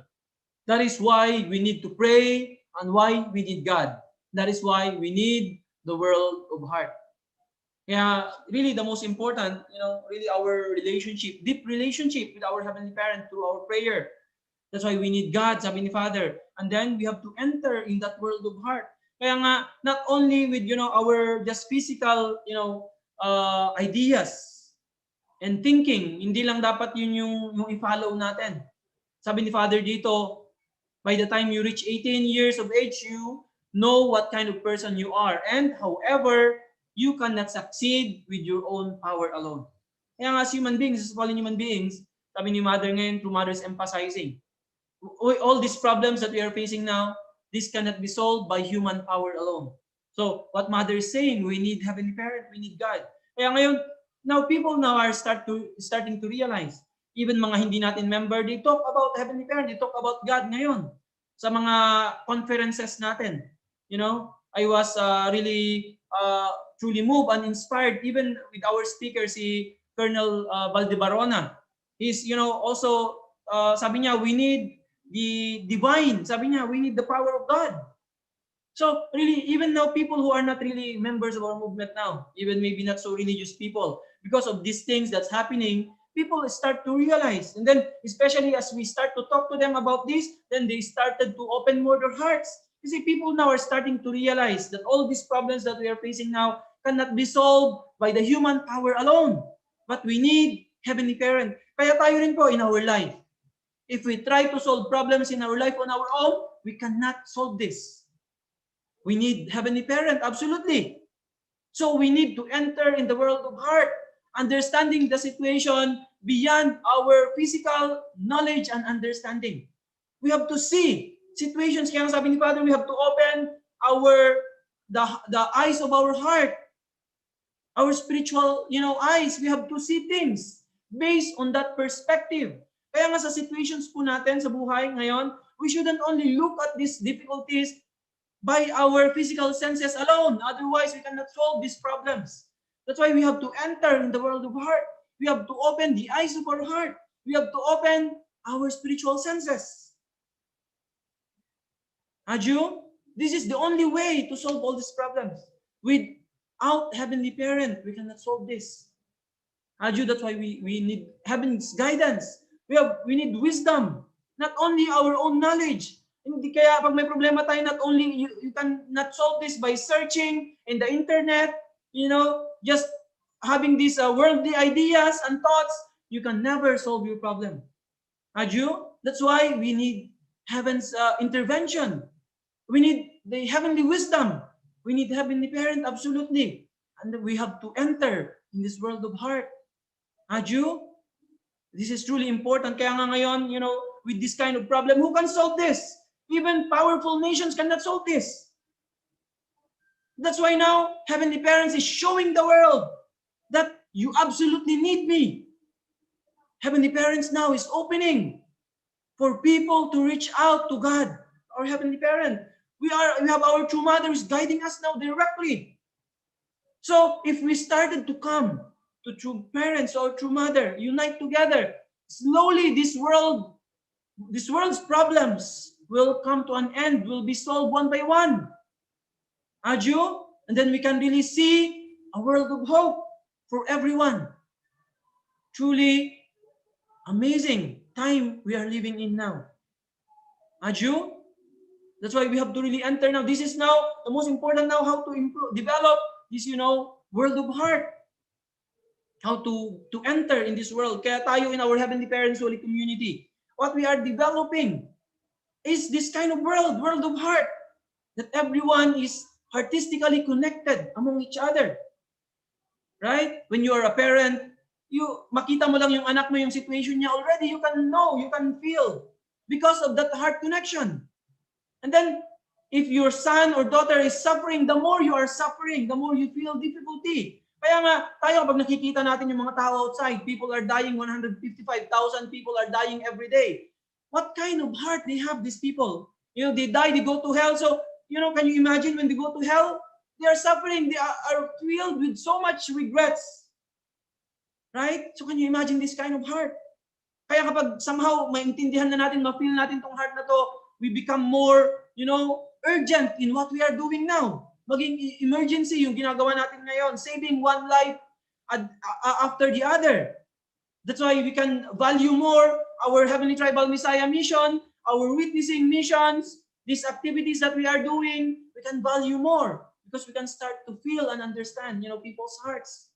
That is why we need to pray and why we need God. That is why we need the world of heart. Yeah, really the most important, really our relationship, deep relationship with our Heavenly Parent through our prayer. That's why we need God, sabi ni Father. And then we have to enter in that world of heart. Kaya nga, not only with, our just physical, ideas and thinking, hindi lang dapat yun yung i-follow natin. Sabi ni Father dito, by the time you reach 18 years of age, you know what kind of person you are. And however, you cannot succeed with your own power alone. Kaya nga as human beings, as fallen human beings, sabi ni Mother ngayon, through Mother's emphasizing, all these problems that we are facing now, this cannot be solved by human power alone. So what Mother is saying, we need Heavenly Parent, we need God. Kaya ngayon, now people now are starting to realize, even mga hindi natin member, they talk about Heavenly Parent, they talk about God ngayon sa mga conferences natin. I was really truly moved and inspired even with our speaker, si Colonel Valdebarona. He's, also, sabi niya, we need the divine. Sabi niya, we need the power of God. So really, even now, people who are not really members of our movement now, even maybe not so religious people, because of these things that's happening, people start to realize. And then, especially as we start to talk to them about this, then they started to open more their hearts. You see, people now are starting to realize that all these problems that we are facing now cannot be solved by the human power alone. But we need Heavenly Parent. Kaya tayo rin po in our life. If we try to solve problems in our life on our own, we cannot solve this. We need Heavenly Parent, absolutely. So we need to enter in the world of heart, understanding the situation beyond our physical knowledge and understanding. We have to see situations. Kaya sabi ni Father, we have to open the eyes of our heart, our spiritual, eyes. We have to see things based on that perspective. Kaya nga sa situations po natin sa buhay ngayon, we shouldn't only look at these difficulties by our physical senses alone. Otherwise, we cannot solve these problems. That's why we have to enter in the world of heart. We have to open the eyes of our heart. We have to open our spiritual senses. Aju, this is the only way to solve all these problems. Without Heavenly Parent, we cannot solve this. Aju, that's why we need Heaven's guidance. We need wisdom, not only our own knowledge. Hindi kaya pag may problema tayo, not only you can not solve this by searching in the internet, just having these worldly ideas and thoughts, you can never solve your problem. Aju? That's why we need heaven's intervention. We need the heavenly wisdom. We need heavenly parent, absolutely. And we have to enter in this world of heart. Aju? This is truly important. Kaya nga ngayon, with this kind of problem, who can solve this? Even powerful nations cannot solve this. That's why now, Heavenly Parents is showing the world that you absolutely need me. Heavenly Parents now is opening for people to reach out to God, our Heavenly Parent. We have our true mother is guiding us now directly. So if we started to come to true parents or true mother, unite together, slowly this world's problems will come to an end, will be solved one by one. Aju? And then we can really see a world of hope for everyone. Truly amazing time we are living in now. Aju? That's why we have to really enter now. This is now the most important now, how to develop this, world of heart. How to enter in this world. Kaya tayo in our Heavenly Parents Holy Community, what we are developing is this kind of world of heart, that everyone is artistically connected among each other. Right? When you are a parent, makita mo lang yung anak mo, yung situation niya already, you can know, you can feel because of that heart connection. And then, if your son or daughter is suffering, the more you are suffering, the more you feel difficulty. Kaya nga, tayo kapag nakikita natin yung mga tao outside, people are dying, 155,000 people are dying every day. What kind of heart they have, these people? They die, they go to hell. So, can you imagine when they go to hell? They are suffering, they are filled with so much regrets. Right? So, can you imagine this kind of heart? Kaya kapag somehow maintindihan na natin, ma-feel natin tong heart na to, we become more, urgent in what we are doing now. Maging emergency yung ginagawa natin ngayon, saving one life after the other. That's why we can value more our Heavenly Tribal Messiah mission, our witnessing missions, these activities that we are doing, we can value more because we can start to feel and understand, people's hearts.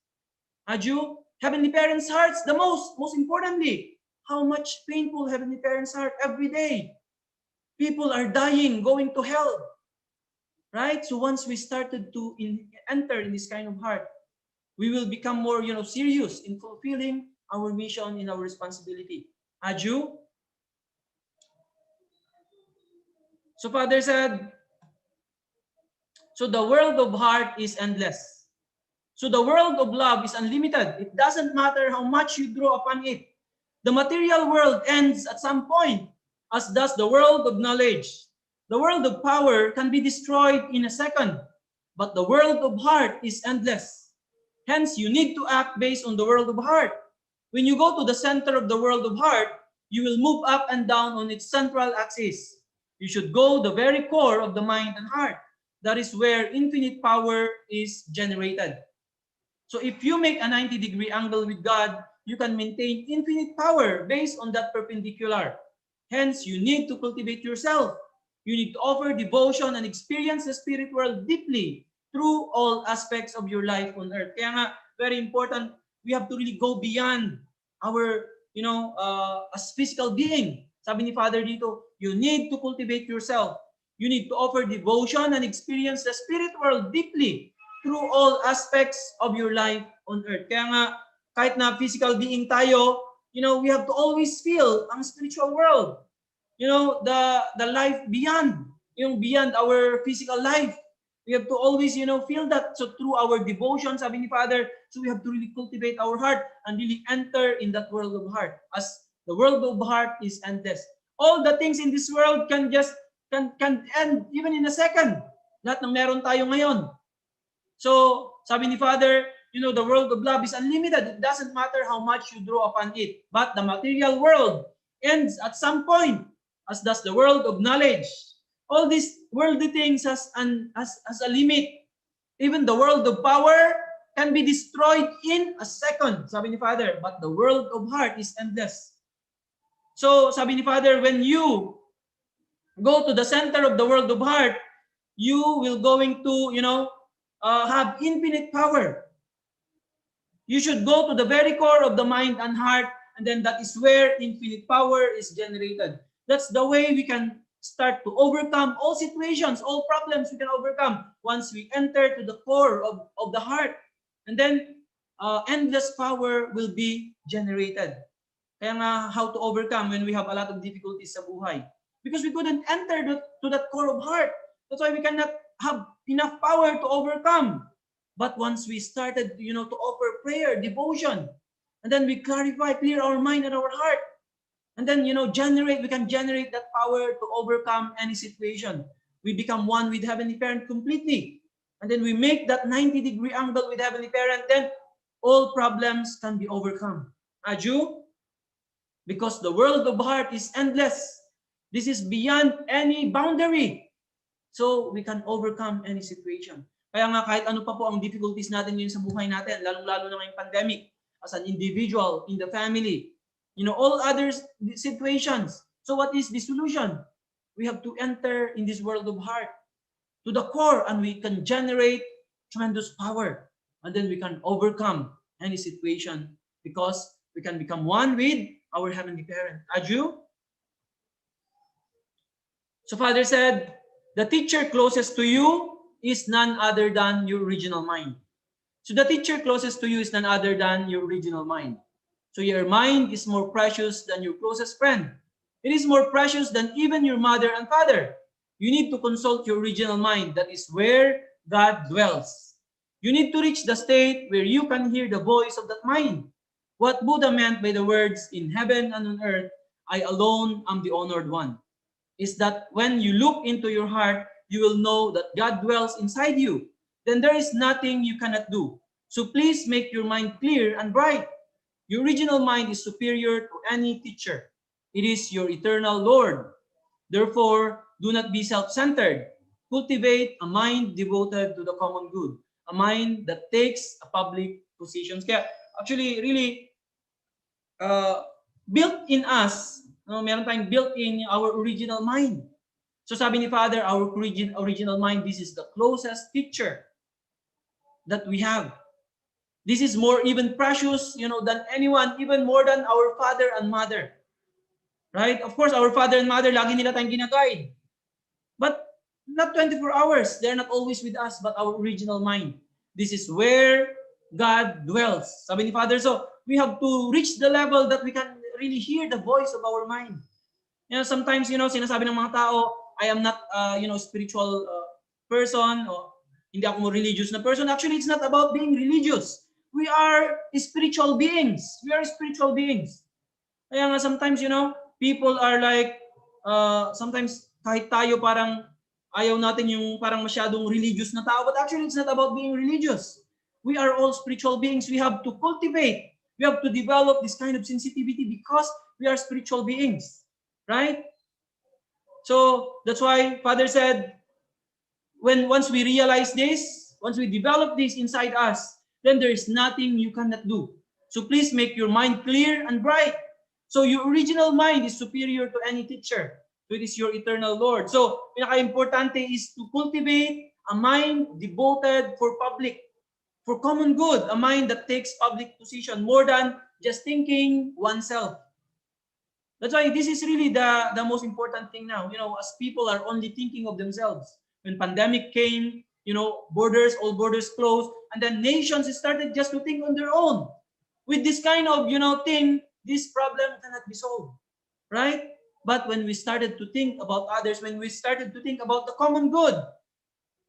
Aju, Heavenly Parents' hearts, the most importantly, how much painful Heavenly Parents' heart every day. People are dying, going to hell. Right? So once we started to enter in this kind of heart, we will become more, serious in fulfilling our mission, in our responsibility. Aju? So Father said, so the world of heart is endless. So the world of love is unlimited. It doesn't matter how much you draw upon it. The material world ends at some point, as does the world of knowledge. The world of power can be destroyed in a second, but the world of heart is endless. Hence, you need to act based on the world of heart. When you go to the center of the world of heart, you will move up and down on its central axis. You should go the very core of the mind and heart. That is where infinite power is generated. So if you make a 90-degree angle with God, you can maintain infinite power based on that perpendicular. Hence, you need to cultivate yourself. You need to offer devotion and experience the spirit world deeply through all aspects of your life on earth. Kaya nga, very important, we have to really go beyond our, as physical being. Sabi ni Father dito, you need to cultivate yourself. You need to offer devotion and experience the spirit world deeply through all aspects of your life on earth. Kaya nga, kahit na physical being tayo, we have to always feel ang spiritual world. The life beyond, beyond our physical life. We have to always, feel that. So through our devotion, sabi ni Father, so we have to really cultivate our heart and really enter in that world of heart. As the world of heart is endless. All the things in this world can end even in a second. Lahat ng meron tayo ngayon. So, sabi ni Father, the world of love is unlimited. It doesn't matter how much you draw upon it. But the material world ends at some point, as does the world of knowledge. All these worldly things has a limit. Even the world of power can be destroyed in a second, sabi ni Father. But the world of heart is endless. So, sabi ni Father, when you go to the center of the world of heart, you will going to, have infinite power. You should go to the very core of the mind and heart, and then that is where infinite power is generated. That's the way we can start to overcome all situations, all problems we can overcome once we enter to the core of the heart. And then endless power will be generated. Kaya nga, how to overcome when we have a lot of difficulties sa buhay? Because we couldn't enter to that core of heart. That's why we cannot have enough power to overcome. But once we started, to offer prayer, devotion, and then we clarify, clear our mind and our heart, and then, we can generate that power to overcome any situation. We become one with Heavenly Parent completely. And then we make that 90-degree angle with Heavenly Parent, then all problems can be overcome. Aju? Because the world of heart is endless. This is beyond any boundary. So we can overcome any situation. Kaya nga kahit ano pa po ang difficulties natin ngayon sa buhay natin, lalong-lalo na ngayong pandemic, as an individual, in the family, all other situations. So what is the solution? We have to enter in this world of heart to the core, and we can generate tremendous power. And then we can overcome any situation because we can become one with our Heavenly Parent. Aju? So Father said, the teacher closest to you is none other than your original mind. So the teacher closest to you is none other than your original mind. So your mind is more precious than your closest friend. It is more precious than even your mother and father. You need to consult your original mind. That is where God dwells. You need to reach the state where you can hear the voice of that mind. What Buddha meant by the words, in heaven and on earth, I alone am the honored one, is that when you look into your heart, you will know that God dwells inside you. Then there is nothing you cannot do. So please make your mind clear and bright. Your original mind is superior to any teacher. It is your eternal Lord. Therefore, do not be self-centered. Cultivate a mind devoted to the common good. A mind that takes a public position. Kaya actually, really, built in us, meron tayong built in our original mind. So sabi ni Father, our original mind, this is the closest teacher that we have. This is more even precious, than anyone, even more than our father and mother. Right? Of course, our father and mother, lagi nila tayong ginaguide. But not 24 hours. They're not always with us, but our original mind. This is where God dwells. Sabi ni Father, so we have to reach the level that we can really hear the voice of our mind. Sometimes, sinasabi ng mga tao, I am not, spiritual person, or hindi ako mo religious na person. Actually, it's not about being religious. We are spiritual beings. We are spiritual beings. Kaya nga sometimes, people are like, sometimes kahit tayo parang ayaw natin yung parang masyadong religious na tao. But actually, it's not about being religious. We are all spiritual beings. We have to cultivate. We have to develop this kind of sensitivity because we are spiritual beings. Right? So that's why Father said, once we realize this, once we develop this inside us, then there is nothing you cannot do. So please make your mind clear and bright. So your original mind is superior to any teacher. So it is your eternal Lord. So pinaka-importante is to cultivate a mind devoted for public, for common good, a mind that takes public position more than just thinking oneself. That's why this is really the most important thing now. As people are only thinking of themselves. When pandemic came, all borders closed, and then nations started just to think on their own. With this kind of, thing, this problem cannot be solved, right? But when we started to think about others, when we started to think about the common good,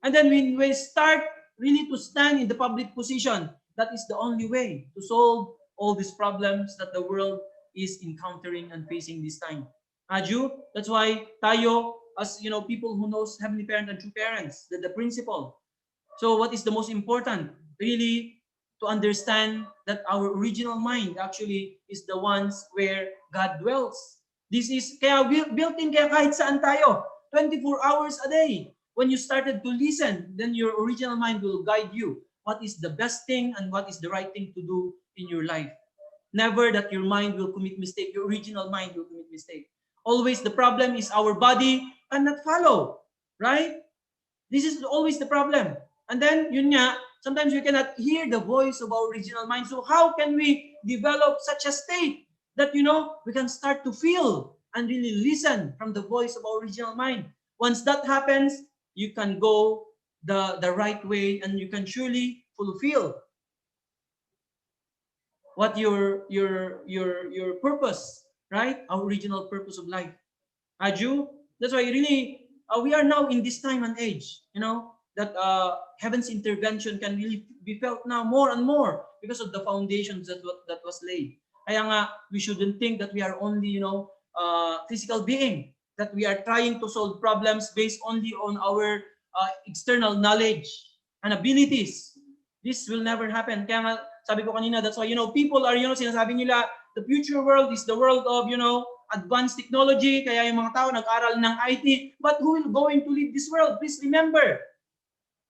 and then when we start really to stand in the public position, that is the only way to solve all these problems that the world is encountering and facing this time. Aju, that's why tayo, as people who knows Heavenly Parent and true parents, the principle. So what is the most important? Really to understand that our original mind actually is the ones where God dwells. This is kaya built in kaya kahit saan tayo, 24 hours a day. When you started to listen, then your original mind will guide you. What is the best thing and what is the right thing to do in your life? Never that your mind will commit mistake. Your original mind will commit mistake. Always the problem is our body cannot follow. Right? This is always the problem. And then, yun nga, sometimes we cannot hear the voice of our original mind. So how can we develop such a state that, we can start to feel and really listen from the voice of our original mind? Once that happens, you can go the right way, and you can surely fulfill what your purpose, right? Our original purpose of life. Aju, that's why really we are now in this time and age, that heaven's intervention can really be felt now more and more because of the foundations that was laid. Kaya nga, we shouldn't think that we are only, physical being, that we are trying to solve problems based only on our external knowledge and abilities. This will never happen. Kaya nga, sabi ko kanina, that's why, people are, sinasabi nila, the future world is the world of, advanced technology, kaya yung mga tao nag-aral ng IT, but who will going to lead this world? Please remember,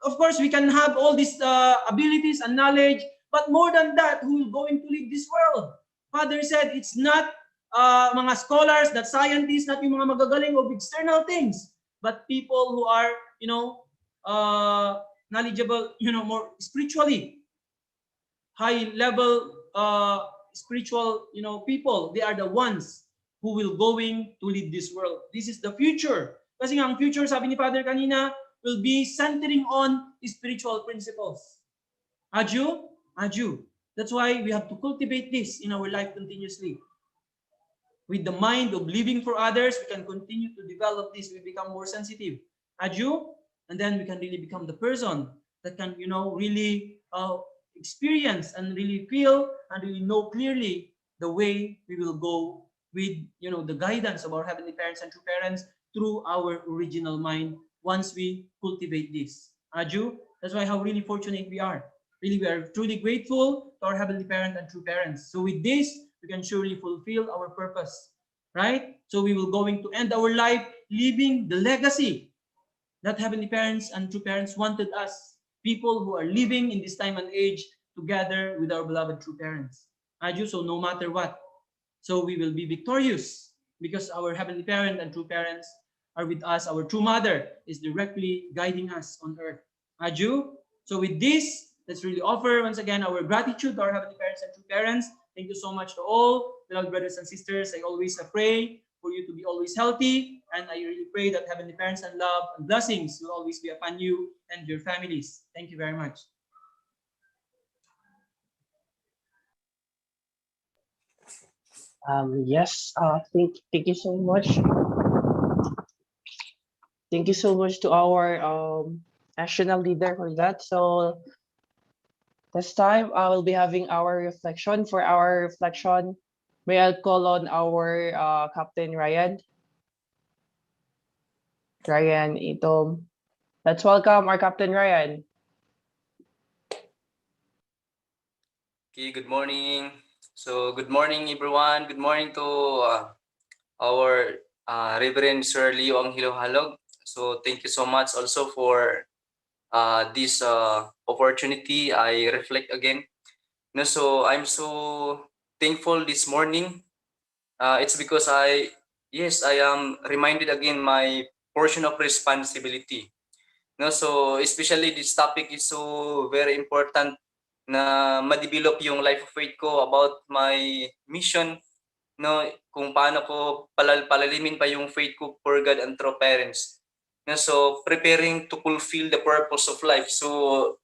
of course, we can have all these abilities and knowledge, but more than that, who will going to lead this world? Father said, it's not mga scholars, not scientists, not yung mga magagaling of external things, but people who are, knowledgeable, more spiritually, high level spiritual, people. They are the ones who will going to lead this world. This is the future. Kasi nga ang future, sabi ni Father kanina, will be centering on spiritual principles. Aju? Aju. That's why we have to cultivate this in our life continuously. With the mind of living for others, we can continue to develop this. We become more sensitive. Aju? And then we can really become the person that can, really experience and really feel and really know clearly the way we will go with, the guidance of our heavenly parents and true parents through our original mind once we cultivate this. Aju, that's why how really fortunate we are. Really, we are truly grateful to our heavenly parent and true parents. So with this, we can surely fulfill our purpose, right? So we will going to end our life living the legacy that heavenly parents and true parents wanted us, people who are living in this time and age together with our beloved true parents. Aju, so no matter what, so we will be victorious because our heavenly parent and true parents are with us. Our true mother is directly guiding us on earth. Aju, so with this, let's really offer once again our gratitude to our heavenly parents and true parents. Thank you so much to all beloved brothers and sisters. I always pray for you to be always healthy, and I really pray that heavenly parents and love and blessings will always be upon you and your families. Thank you very much. Yes, thank you so much. Thank you so much to our national leader for that. So this time I will be having our reflection. For our reflection, may I call on our Captain Ryan. Ryan, ito. Let's welcome our Captain Ryan. Okay, good morning. So, good morning, everyone. Good morning to our Reverend Sir Leo Anghilo Halog. So, thank you so much also for this opportunity. I reflect again. So, I'm so thankful this morning. It's because I am reminded again my portion of responsibility. So, especially this topic is so very important na ma-develop yung life of faith ko about my mission, kung paano ko palalimin pa yung faith ko for God and through parents. So preparing to fulfill the purpose of life. So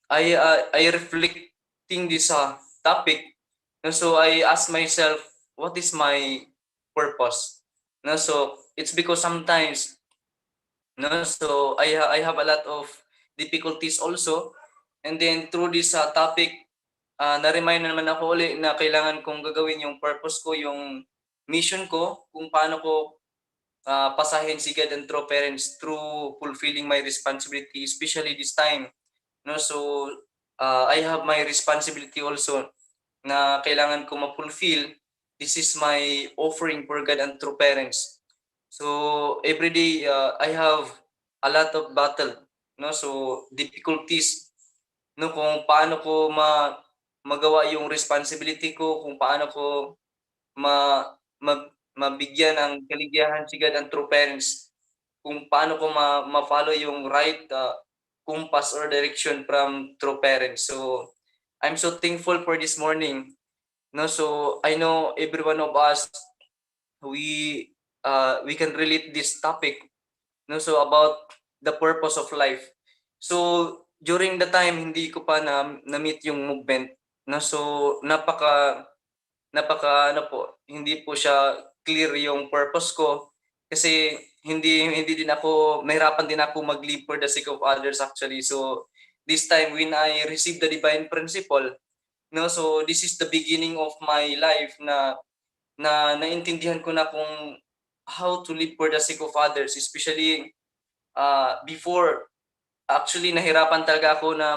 I reflecting this topic. So I ask myself, what is my purpose? So it's because sometimes so I have a lot of difficulties also. And then through this topic, na-remind naman ako ulit na kailangan kong gagawin yung purpose ko, yung mission ko, kung paano ko pasahin si God and true parents through fulfilling my responsibility, especially this time. So I have my responsibility also na kailangan ko ma-fulfill. This is my offering for God and true parents. So every day I have a lot of battle, so difficulties, kung paano ko magawa yung responsibility ko, kung paano ko mabigyan ng kaligayahan si God and true parents, kung paano ko ma-follow yung right compass or direction from true parents. So I'm so thankful for this morning. No, so I know every one of us, we can relate this topic, no, so about the purpose of life. So during the time hindi ko pa na meet yung movement, no, so napaka ano po, hindi po siya clear yung purpose ko kasi hindi din ako mahirapan din ako mag-live for the sake of others actually. So this time when I received the divine principle, no, so this is the beginning of my life na naintindihan ko na kung how to live for the sake of others, especially before actually nahirapan talaga ako na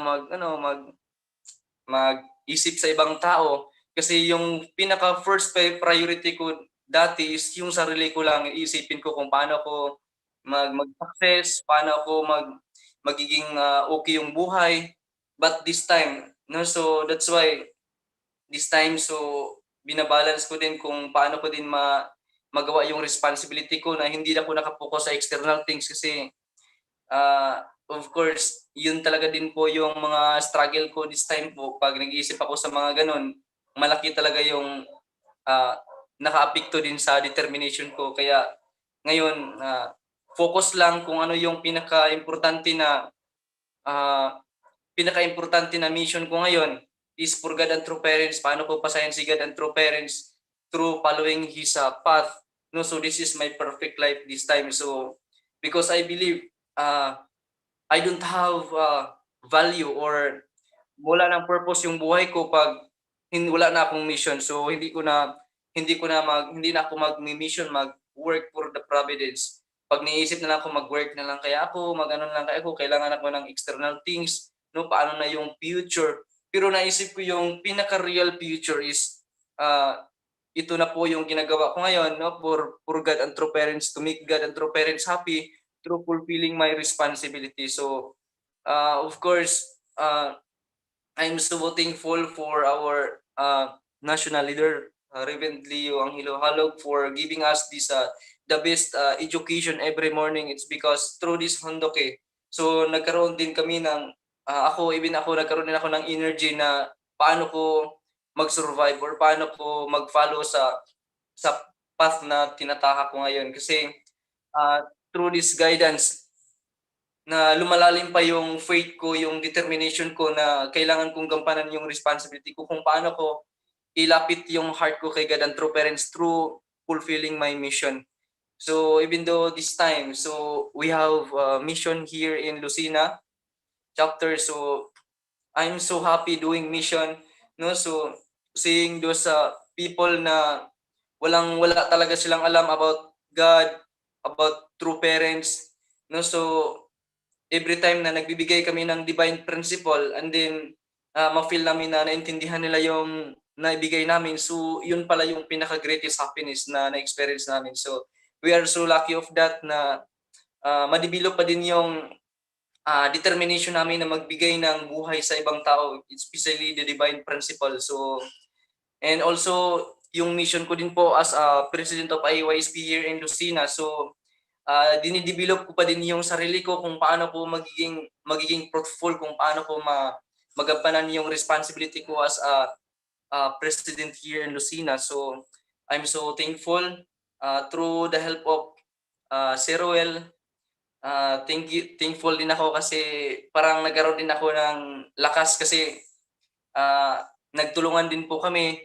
mag-isip sa ibang tao kasi yung pinaka first priority ko dati is yung sarili ko lang. Iisipin ko kung paano ako mag-success, paano ako magiging okay yung buhay. But this time, no, so that's why this time, so binabalance ko din kung paano ko din magawa yung responsibility ko na hindi na ako nakapokus sa external things kasi of course, yun talaga din po yung mga struggle ko this time po. Pag nag-iisip ako sa mga ganun, malaki talaga yung naka-apekto din sa determination ko. Kaya ngayon, focus lang kung ano yung pinaka-importante na mission ko ngayon is for God and true parents. Paano ko pasayan si God and true parents through following His path. No, so this is my perfect life this time. So because I believe I don't have value or wala ng purpose yung buhay ko pag wala na akong mission. So hindi na ako mag-mission, mag-work for the providence. Pag niisip na lang ako mag-work na lang kaya ako, mag-ano na lang kaya ako, kailangan ako ng external things, no, paano na yung future. Pero naisip ko yung pinaka-real future is ito na po yung ginagawa ko ngayon, no, for God and true parents, to make God and true parents happy through fulfilling my responsibility. So, of course, I'm so thankful for our national leader, Reverend Leo Angelo Halog, for giving us this the best education every morning. It's because through this Hondoke, so nagkaroon din kami ng nagkaroon din ako ng energy na paano ko mag-survive or paano ko mag-follow sa path na tinatahak ko ngayon. Kasi through this guidance na lumalalim pa yung faith ko, yung determination ko na kailangan kong gampanan yung responsibility ko kung paano ko ilapit yung heart ko kay God and true parents through fulfilling my mission. So even though this time, so we have a mission here in Lucena chapter, so I'm so happy doing mission, no, so seeing those people na wala talaga silang alam about God, about true parents, no, so every time na nagbibigay kami ng divine principle and then ma-feel namin na naintindihan nila yung naibigay namin, so yun pala yung pinaka-greatest happiness na na-experience namin. So we are so lucky of that na ma-develop pa din yung determination namin na magbigay ng buhay sa ibang tao, especially the divine principle. So, and also yung mission ko din po as president of IYSP here in Lucena. So, dinidevelop ko pa din yung sarili ko kung paano ko magiging fruitful, kung paano ko magampanan yung responsibility ko as a president here in Lucena. So, I'm so thankful through the help of Sir Ruel. Thankful din ako kasi parang nagkaroon din ako ng lakas kasi nagtulungan din po kami,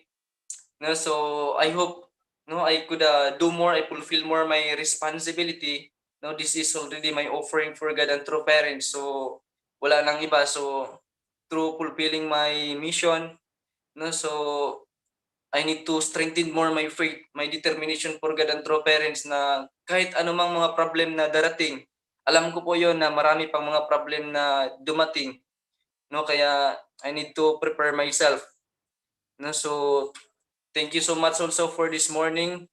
no, so I hope, no, I could do more, I fulfill more my responsibility. No, this is already my offering for God and true parents, so wala nang iba. So through fulfilling my mission, no, so I need to strengthen more my faith, my determination for God and true parents na kahit anumang mga problem na darating, alam ko po yon na marami pang mga problem na dumating, no, kaya I need to prepare myself, no. So thank you so much also for this morning,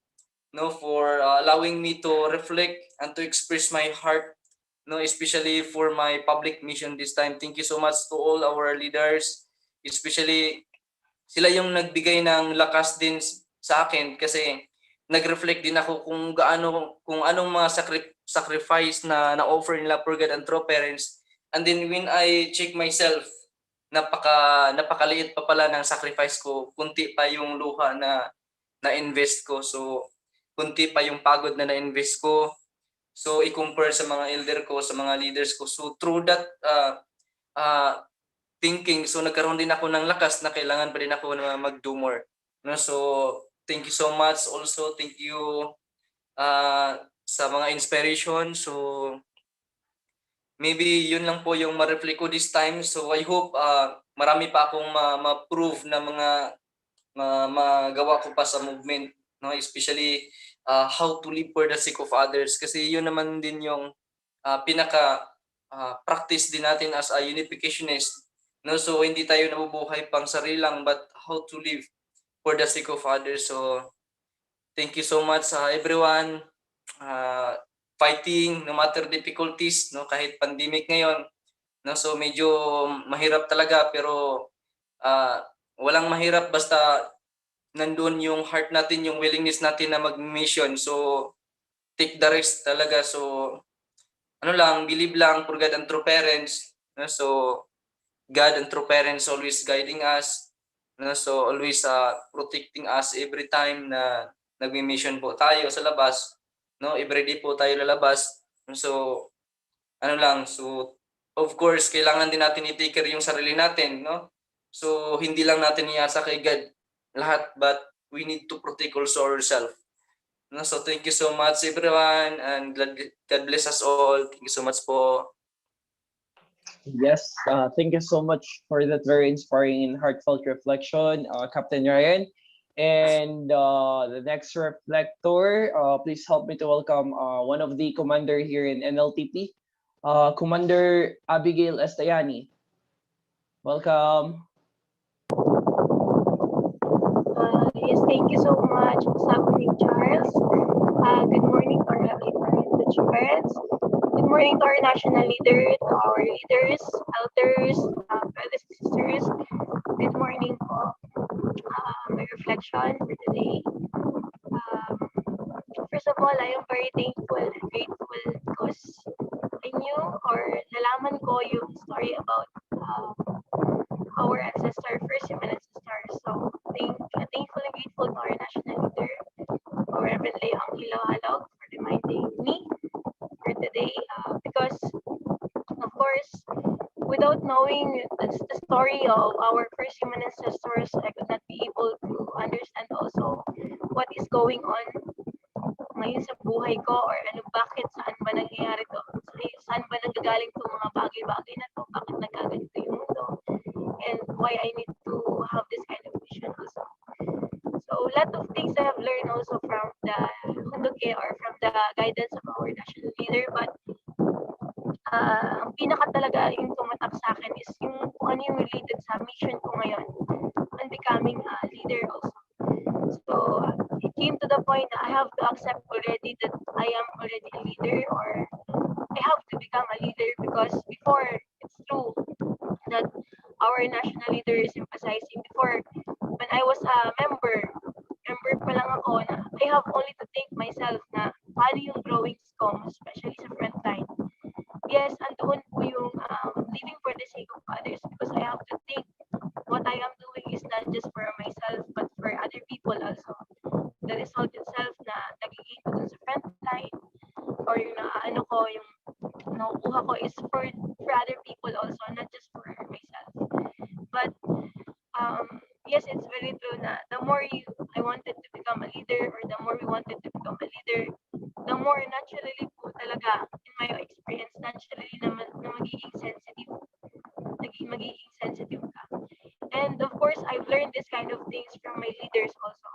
no, for allowing me to reflect and to express my heart, no, especially for my public mission this time. Thank you so much to all our leaders, especially sila yung nagbigay ng lakas din sa akin kasi nag-reflect din ako kung anong mga sacrifice na na-offer nila for God and true parents And then when I check myself, napakaliit pa pala ng sacrifice ko. Kunti pa yung luha na na-invest ko. So, kunti pa yung pagod na na-invest ko. So, i-compare sa mga elder ko, sa mga leaders ko. So, through that uh, thinking, so nagkaroon din ako ng lakas na kailangan pa rin ako na mag-do more. No? So, thank you so much. Also, thank you sa mga inspiration. So, maybe yun lang po yung ma-reflect ko this time. So, I hope marami pa akong ma-prove na mga magawa ko pa sa movement. No? Especially, how to live for the sake of others. Kasi yun naman din yung practice din natin as a unificationist. No, so hindi tayo nabubuhay pang sarili lang, but how to live for the sake of others. So thank you so much everyone. Fighting no matter difficulties, no, kahit pandemic ngayon, no, so medyo mahirap talaga, pero walang mahirap basta nandun yung heart natin, yung willingness natin na mag-mission. So take the risk talaga. So ano lang, believe lang for God and true parents. No? So God and true parents always guiding us. No? So always protecting us every time na nagmi-mission po tayo sa labas. No? Every day po tayo lalabas. So ano lang, so of course kailangan din natin i-take care yung sarili natin, no? So hindi lang natin iasa kay God lahat, but we need to protect also ourselves. No, so thank you so much everyone, and God bless us all. Thank you so much po. Yes, thank you so much for that very inspiring and heartfelt reflection, Captain Ryan. And the next reflector, please help me to welcome one of the commander here in NLTP, Commander Abigail Estayani. Welcome. Yes, thank you so much, Samuel Charles. Good morning to our heavenly parents. Good morning to our national leader, to our leaders, elders, brothers and sisters. Good morning po. My reflection for today. First of all, I am very thankful and grateful because I knew or nalaman ko yung story about our ancestor, first human ancestor. So, thankful and grateful to our national leader, our Reverend Leong Hilaw-Halog, for reminding me for today. Because, of course, without knowing the story of our first human ancestors, I could not be able to understand also what is going on ngayon sa buhay ko, or bakit, saan ba nangyayari to, saan ba nanggagaling itong mga bagay-bagay na to, bakit nagkaganito yung mundo, and why I need to have this kind of vision also. So a lot of things I have learned also from the Hunduke, or from the guidance of our national leader, but ang pinaka talaga yung tumatak sa akin is yung kung ano yung related sa mission ko ngayon on becoming a leader also. So it came to the point that I have to accept already that I am already a leader, or I have to become a leader, because before, it's true that our national leader is emphasizing before, when I was a member pa lang ako, na I have only to think myself na paano yung drawings ko, especially sa front line. Yes, andoon po yung living for the sake of others, because I have to think what I am doing is not just for myself, but for other people also. The result itself na nagiging ko dun sa front line, or yung naano ko, yung nakukuha ko is for other people also, not just for myself. But yes, it's very true na the more I wanted to become a leader, or the more we wanted to become a leader, the more naturally po talaga, in my experience, naturally na magiging sensitive ka. And of course, I've learned this kind of things from my leaders also.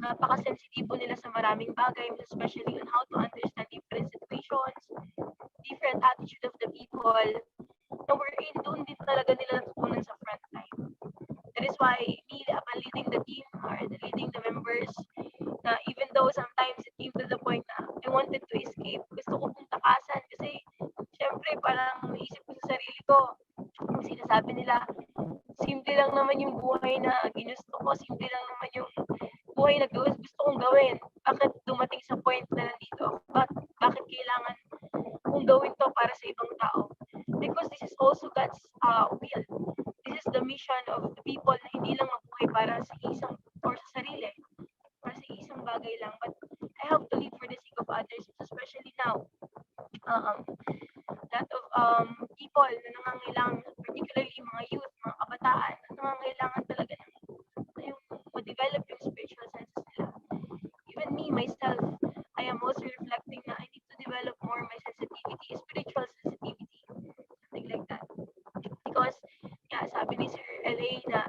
Napaka-sensitibo nila sa maraming bagay, especially on how to understand different situations, different attitude of the people. Na wherein doon din talaga nila natutunan sa front line. That is why me, upon leading the team, or leading the members, na even though sometimes it came to the point na I wanted to escape, gusto ko pong takasan, kasi syempre parang naisip ko sa sarili ko, kung sinasabi nila, simple lang naman yung buhay na ginusto ko, simple lang naman yung buhay na gusto kong gawin. Bakit dumating sa point na nandito ako? Bakit kailangan kong gawin to para sa ibang tao? will. This is the mission of the people na hindi lang mabuhay para sa isang or sa sarili, para sa isang bagay lang, but I have to live for the sake of others, especially now. Lot of people na nangangailangan, particularly mga youth, mga kabataan, na nangangailangan talaga ng yung ma-develop yung spiritual senses nila. Even me, myself, I am also reflecting na I need to develop more my sensitivity, spiritual sensitivity, something like that. Because, yeah, sabi ni Sir LA na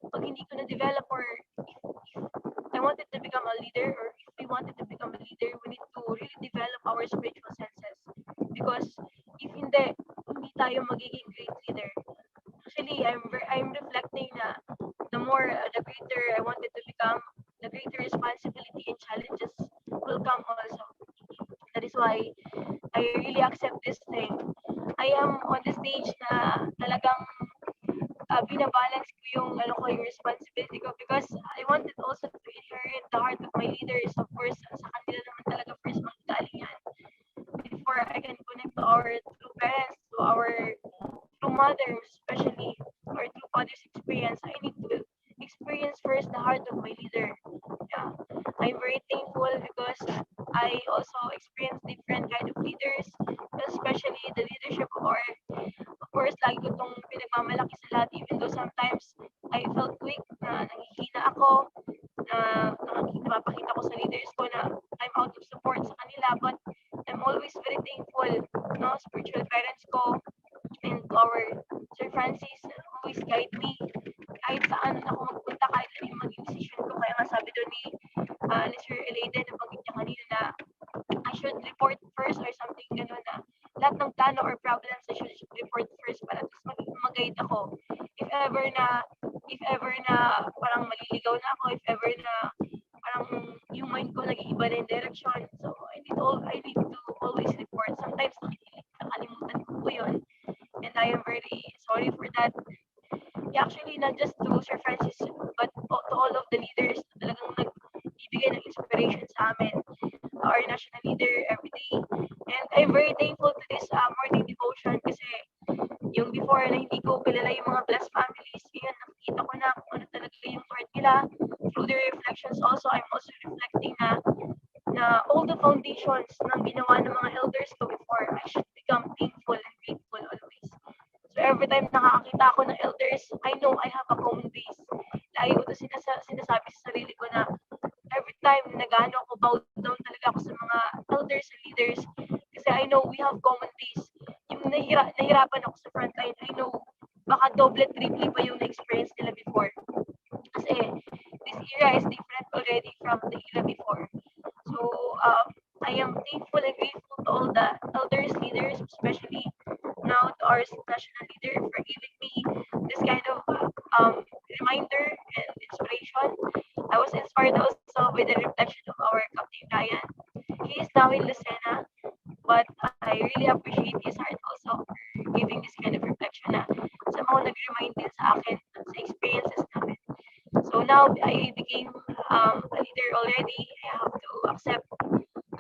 pag hindi ko na-develop or if I wanted to become a leader or if we wanted to become a leader, we need to really develop our spiritual senses. Because if hindi tayo magiging great leader. Actually, I'm reflecting na the more, the greater I wanted to become, the greater responsibility and challenges will come also. That is why I really accept this thing. I am on the stage na talagang binabalance ko yung responsibility ko because I wanted also to inherit the heart of my leaders. Of course, sa kanila naman talaga first manggagaling yan. Before I can connect to our true parents, to our true mothers, especially, or true father's experience, I need to experience first the heart of my leader. Yeah, I'm very thankful because I also experienced different kind of leaders, especially the leadership of course, lagi ko itong pinagmamalaki sa lahat, even though sometimes I felt weak, na nangihina ako, na napapakita ko sa leaders ko na I'm out of support sa kanila, but I'm always very thankful, no, spiritual parents ko, and our Sir Francis always guide me kahit saan ako magpunta, kahit ano yung maging decision ko. Kaya nga sabi doon ni Sir Eladen, nabanggit niya kanina na I should report first or something gano'n na lahat ng plano or problems I should report first para at least mag-guide ako. If ever na parang maliligaw na ako, if ever na parang yung mind ko nag-iiba na yung direction. So I need to always report. Sometimes nakalimutan ko po yun. And I am very sorry for that. Yeah, actually, not just to Sir Francis, but to all of the leaders na talagang nagbibigay ng inspiration sa amin. Our national leader every day. And I'm very thankful to this morning devotion kasi yung before na hindi ko kilala yung mga blessed families, ngayon nakikita ko na kung ano talaga yung heart nila. Through their reflections also, I'm also reflecting na all the foundations ng ginawa ng mga elders ko before, I should become thankful and grateful always. So every time nakakita ako ng elders, I know I have a common base. Lagi ko ito sinasabi sa sarili ko na every time nag-ano ako, bow down talaga ako sa mga elders and leaders kasi I know we have common base. Yung nahirapan ako sa frontline, I know baka double, triple pa yung na-experience nila before. Kasi this era is different already from the era before. So I am thankful and grateful to all the elders, leaders, especially now to our national leader for giving me this kind of reminder and inspiration. I was inspired also by the reflection of our Captain Ryan. He is now in Lucena, but I really appreciate his heart also for giving this kind of reflection na somehow nag-remind din sa akin sa experiences namin. So now I became a leader already. I have to accept.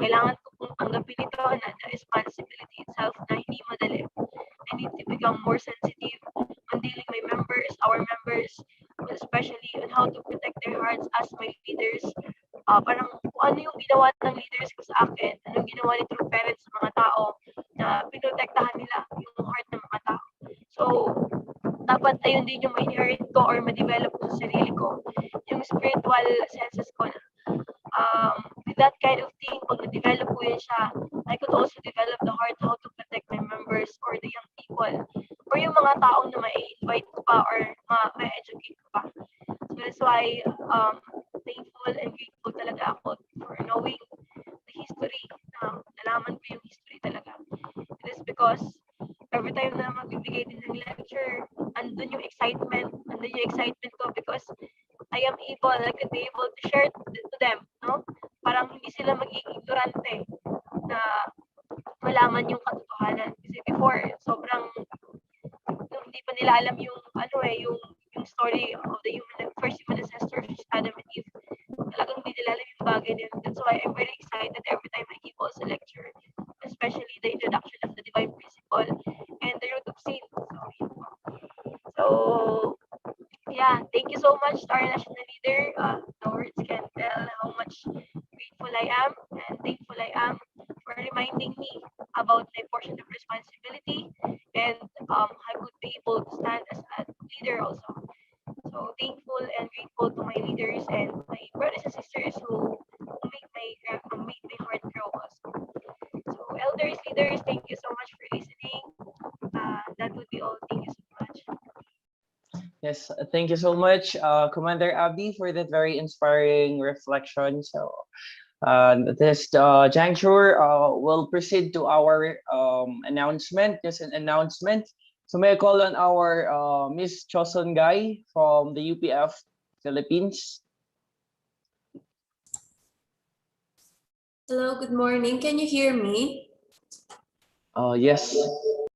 Kailangan ko pong tanggapin ito na the responsibility itself na hindi madali. I need to become more sensitive on dealing my members, our members, especially on how to protect their hearts as my leaders. Parang kung ano yung ginawa ng leaders ko sa akin, anong ginawa ni true parents sa mga tao na pinotektahan nila yung heart ng mga tao. So, dapat ayun din yung ma-inherit ko or ma-develop ko sa sarili ko. Yung spiritual senses ko na with that kind of thing, pag na-develop ko yun siya, I could also develop the heart how to protect my members or the young people or yung mga taong na ma-invite ko pa or ma-educate ko pa. So that's why thankful and grateful talaga ako for knowing the history, nalaman ko yung history talaga. It is because every time na magbibigay din ng lecture, andun yung excitement ko because I am able, I could be able to share to them, no? Parang hindi sila magiging ignorante na malaman yung katotohanan. Kasi before, sobrang hindi pa nila alam yung yung story of the first human ancestors, which is Adam and Eve. Talagang hindi nila alam yung bagay din. That's why I'm very excited every time I give also lecture, especially the introduction of the divine principle and the root of sin. So, national leader. The words can tell how much grateful I am and thankful I am for reminding me about my portion of responsibility, and I would be able to stand as a leader also. So thankful and grateful to my leaders and my brothers and sisters who made my heart grow also. So elders, leaders, thank you so much for listening. That would be all. Thank you so much. Yes, thank you so much, Commander Abby, for that very inspiring reflection. So, this juncture, we'll proceed to our announcement. Just an announcement. So, may I call on our Miss Choson Guy from the UPF Philippines? Hello, good morning. Can you hear me? Yes.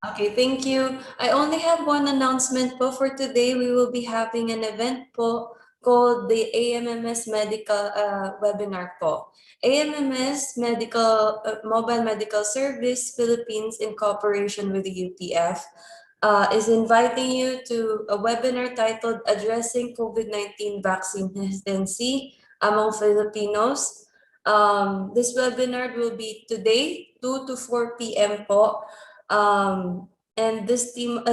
Okay, thank you. I only have one announcement po for today. We will be having an event po called the AMMS Medical Webinar po. AMMS Medical Mobile Medical Service Philippines in cooperation with the UPF is inviting you to a webinar titled Addressing COVID-19 Vaccine Hesitancy Among Filipinos. This webinar will be today, 2 to 4 p.m. po. And the theme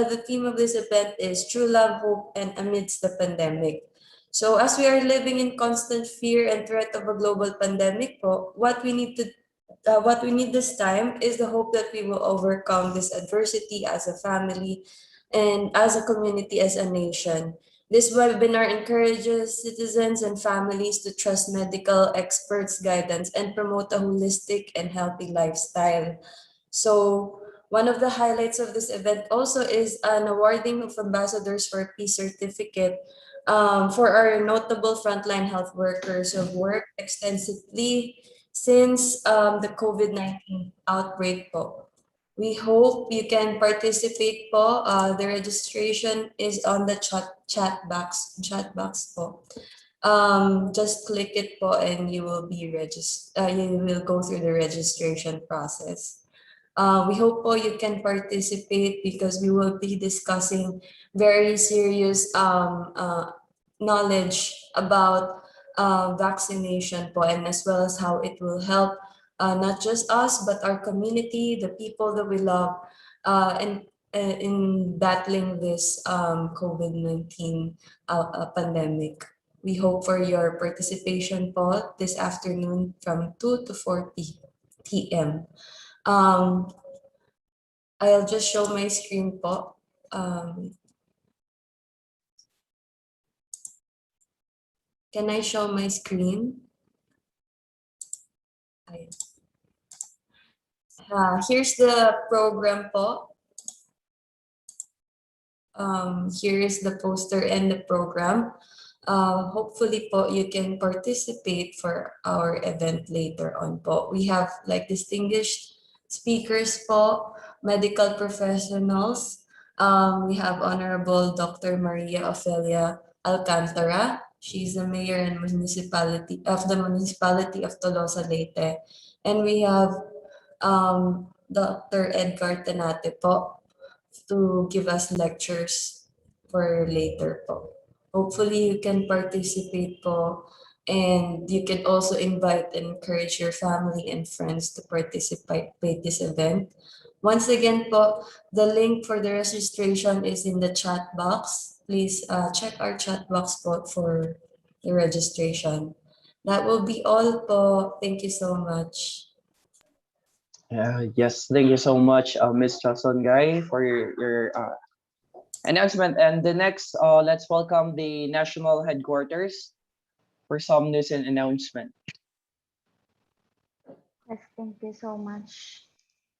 of this event is True Love, Hope, and Amidst the Pandemic. So as we are living in constant fear and threat of a global pandemic po, what we need this time is the hope that we will overcome this adversity as a family and as a community, as a nation. This webinar encourages citizens and families to trust medical experts' guidance and promote a holistic and healthy lifestyle. So one of the highlights of this event also is an awarding of Ambassadors for Peace certificate for our notable frontline health workers who have worked extensively since the COVID-19 outbreak po. We hope you can participate po. The registration is on the chat box po. Just click it po and you will be you will go through the registration process. We hope po you can participate because we will be discussing very serious knowledge about vaccination po, and as well as how it will help not just us but our community, the people that we love, in battling this COVID-19 pandemic. We hope for your participation po this afternoon from 2 to 4 p.m. I'll just show my screen po. Can I show my screen? Here's the program po. Here is the poster and the program. Hopefully po you can participate for our event later on po. We have like distinguished speakers po, medical professionals. We have Honorable Dr. Maria Ofelia Alcantara. She's the mayor and municipality of Tolosa, Leyte. And we have Dr. Edgar Tenate po to give us lectures for later po. Hopefully you can participate po, and you can also invite and encourage your family and friends to participate in this event. Once again po, the link for the registration is in the chat box. Please check our chat box po for the registration. That will be all po. Thank you so much. Yes, thank you so much, Ms. Choson Guy, for your announcement. And the next, let's welcome the national headquarters for some news and announcement. Yes, thank you so much,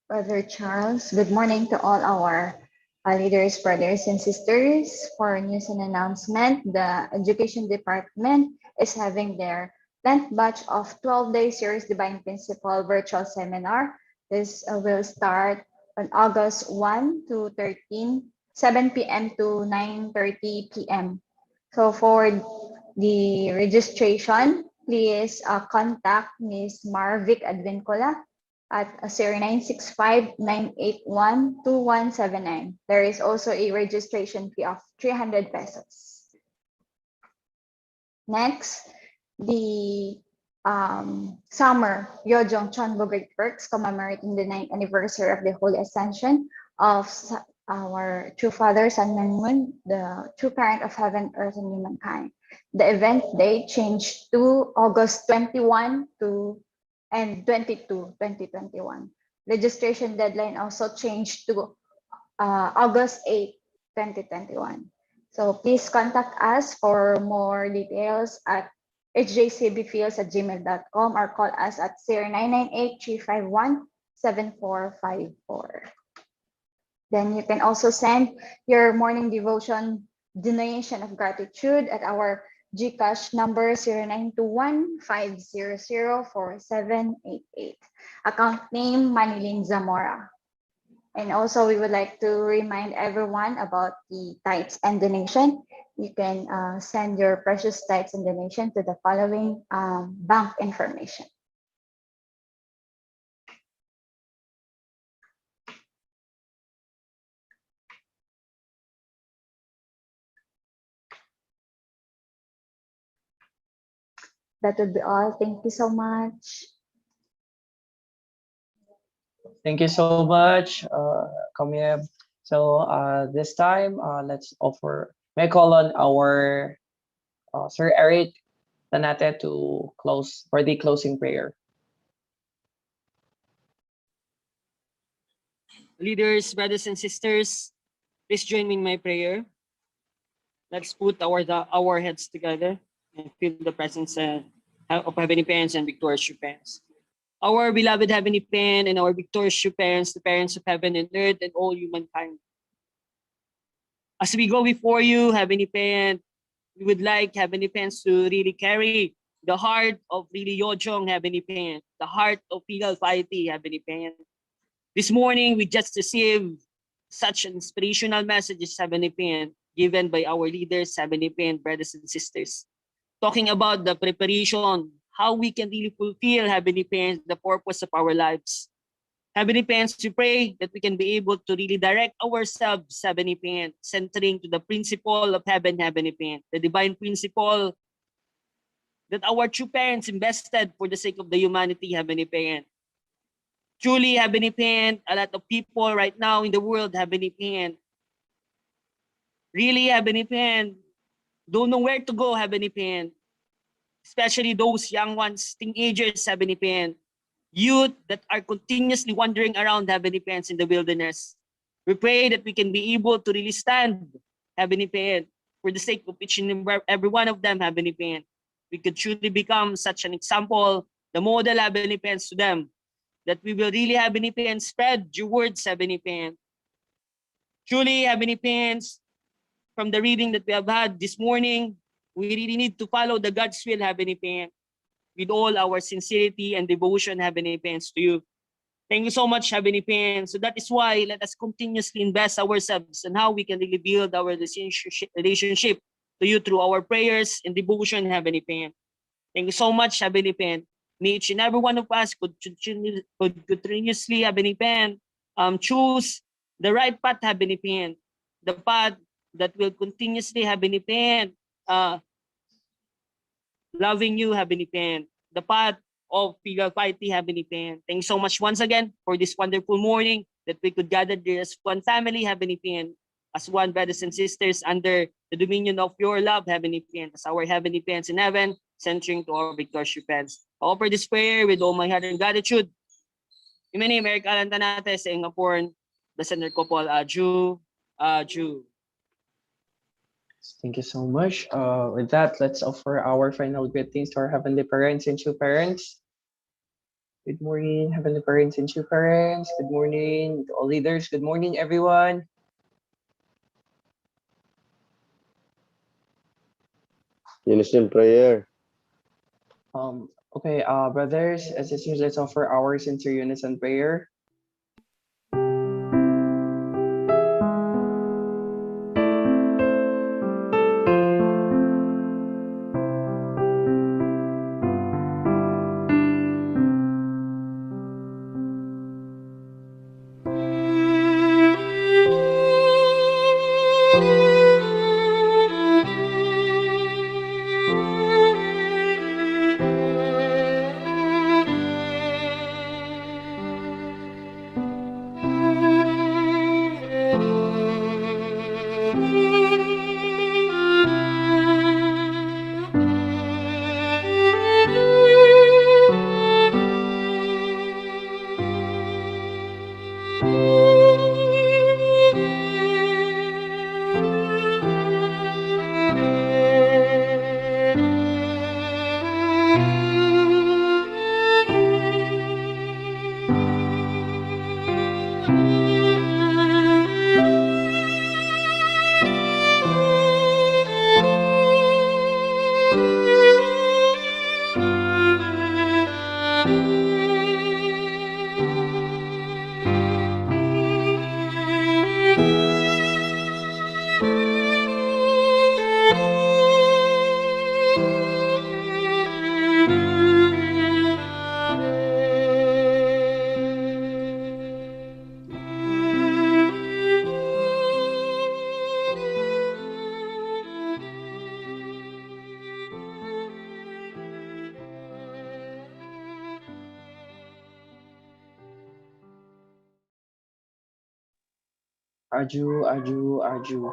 Brother Charles. Good morning to all our leaders, brothers, and sisters. For news and announcement, the Education Department is having their 10th batch of 12-day series Divine Principle virtual seminar. This will start on August 1 to 13, 7 p.m. to 9:30 p.m. So for the registration, please contact Ms. Marvic Advincula at 0965-981-2179. There is also a registration fee of 300 pesos. Next, the summer Yojong Chonbogig Works commemorating the 9th anniversary of the Holy Ascension of our true Father, Sun and Moon, the true parent of heaven, earth, and humankind. The event date changed to August 21 and 22, 2021. Registration deadline also changed to August 8, 2021. So please contact us for more details at hjcbfields@gmail.com or call us at 0998-351-7454. Then you can also send your morning devotion donation of gratitude at our GCash number 0921-500-4788. Account name Manilin Zamora. And also, we would like to remind everyone about the tithes and donation. You can send your precious tithes and donation to the following bank information. That would be all. Thank you so much. Thank you so much, Kamyeb. So this time, let's offer, may I call on our Sir Eric Tanate to close for the closing prayer. Leaders, brothers and sisters, please join me in my prayer. Let's put our heads together and feel the presence of Heavenly Parents and victorious true parents. Our beloved Heavenly Parent and our victorious true parents, the parents of heaven and earth and all humankind. As we go before you, Heavenly Parent, we would like Heavenly Parents to really carry the heart of really Yojong, Heavenly Parent, the heart of filial piety, Heavenly Parent. This morning, we just received such an inspirational messages, Heavenly Parent, given by our leaders, Heavenly Parent, brothers and sisters, talking about the preparation, how we can really fulfill, Heavenly Parent, the purpose of our lives. Heavenly Parents, we pray that we can be able to really direct ourselves, Heavenly Parent, centering to the principle of heaven, Heavenly Parent, the divine principle that our true parents invested for the sake of the humanity, Heavenly Parent. Truly, Heavenly Parent, a lot of people right now in the world, Heavenly Parent, really, Heavenly Parent, don't know where to go, Heavenly Parent, especially those young ones, teenagers, Heavenly Parent, youth that are continuously wandering around, Heavenly Parents, in the wilderness. We pray that we can be able to really stand, Heavenly Parent, for the sake of each and every one of them, Heavenly Parent. We could truly become such an example, the model, Heavenly Parents, to them, that we will really, Heavenly Parents, spread your words, Heavenly Parents. Truly, Heavenly Parents, from the reading that we have had this morning, we really need to follow the God's will, Heavenly Parent, with all our sincerity and devotion, Heavenly Parents, to you. Thank you so much, Heavenly Parents. So that is why let us continuously invest ourselves in how we can really build our relationship to you through our prayers and devotion, Heavenly Parent. Thank you so much, Heavenly Parent. May each and every one of us could continuously, Heavenly Parent, choose the right path, Heavenly Parent, the path that will continuously, Heavenly Parent, loving you, Heavenly Parent, the path of filial piety, Heavenly Parent. Thank you so much once again for this wonderful morning that we could gather there as one family, Heavenly Parent, as one brothers and sisters under the dominion of your love, Heavenly Parent, as our Heavenly Parents in heaven, centering to our victorious parents. I offer this prayer with all my heart and gratitude. In my name, Eric Alantanate, sa Ingapurn, the Senator Kopol, Aju. Thank you so much. With that, let's offer our final greetings to our Heavenly Parents and true parents. Good morning, Heavenly Parents and true parents. Good morning to all leaders. Good morning, everyone. Unison prayer. Okay, brothers and sisters, let's offer our sincere unison prayer. Aju.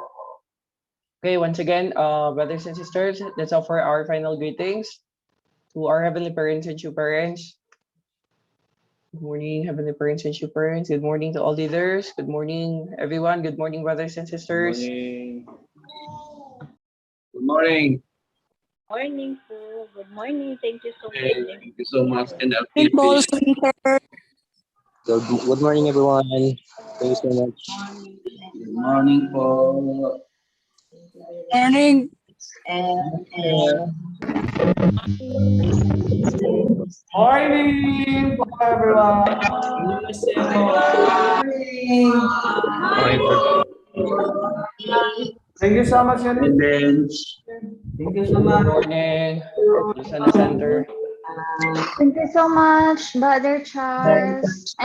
Okay, once again, brothers and sisters, let's offer our final greetings to our heavenly parents and true parents. Good morning, heavenly parents and true parents. Good morning to all leaders. Good morning, everyone. Good morning, brothers and sisters. Good morning. Morning po. Good morning. Thank you so much. Thank you so much. And Good morning. So, good morning, everyone. Thank you so much. Good morning po. Morning. Morning po, everyone. Thank you so much, attendance. Thank you so much. Good morning, Luzana Center. Thank you so much, Brother Charles.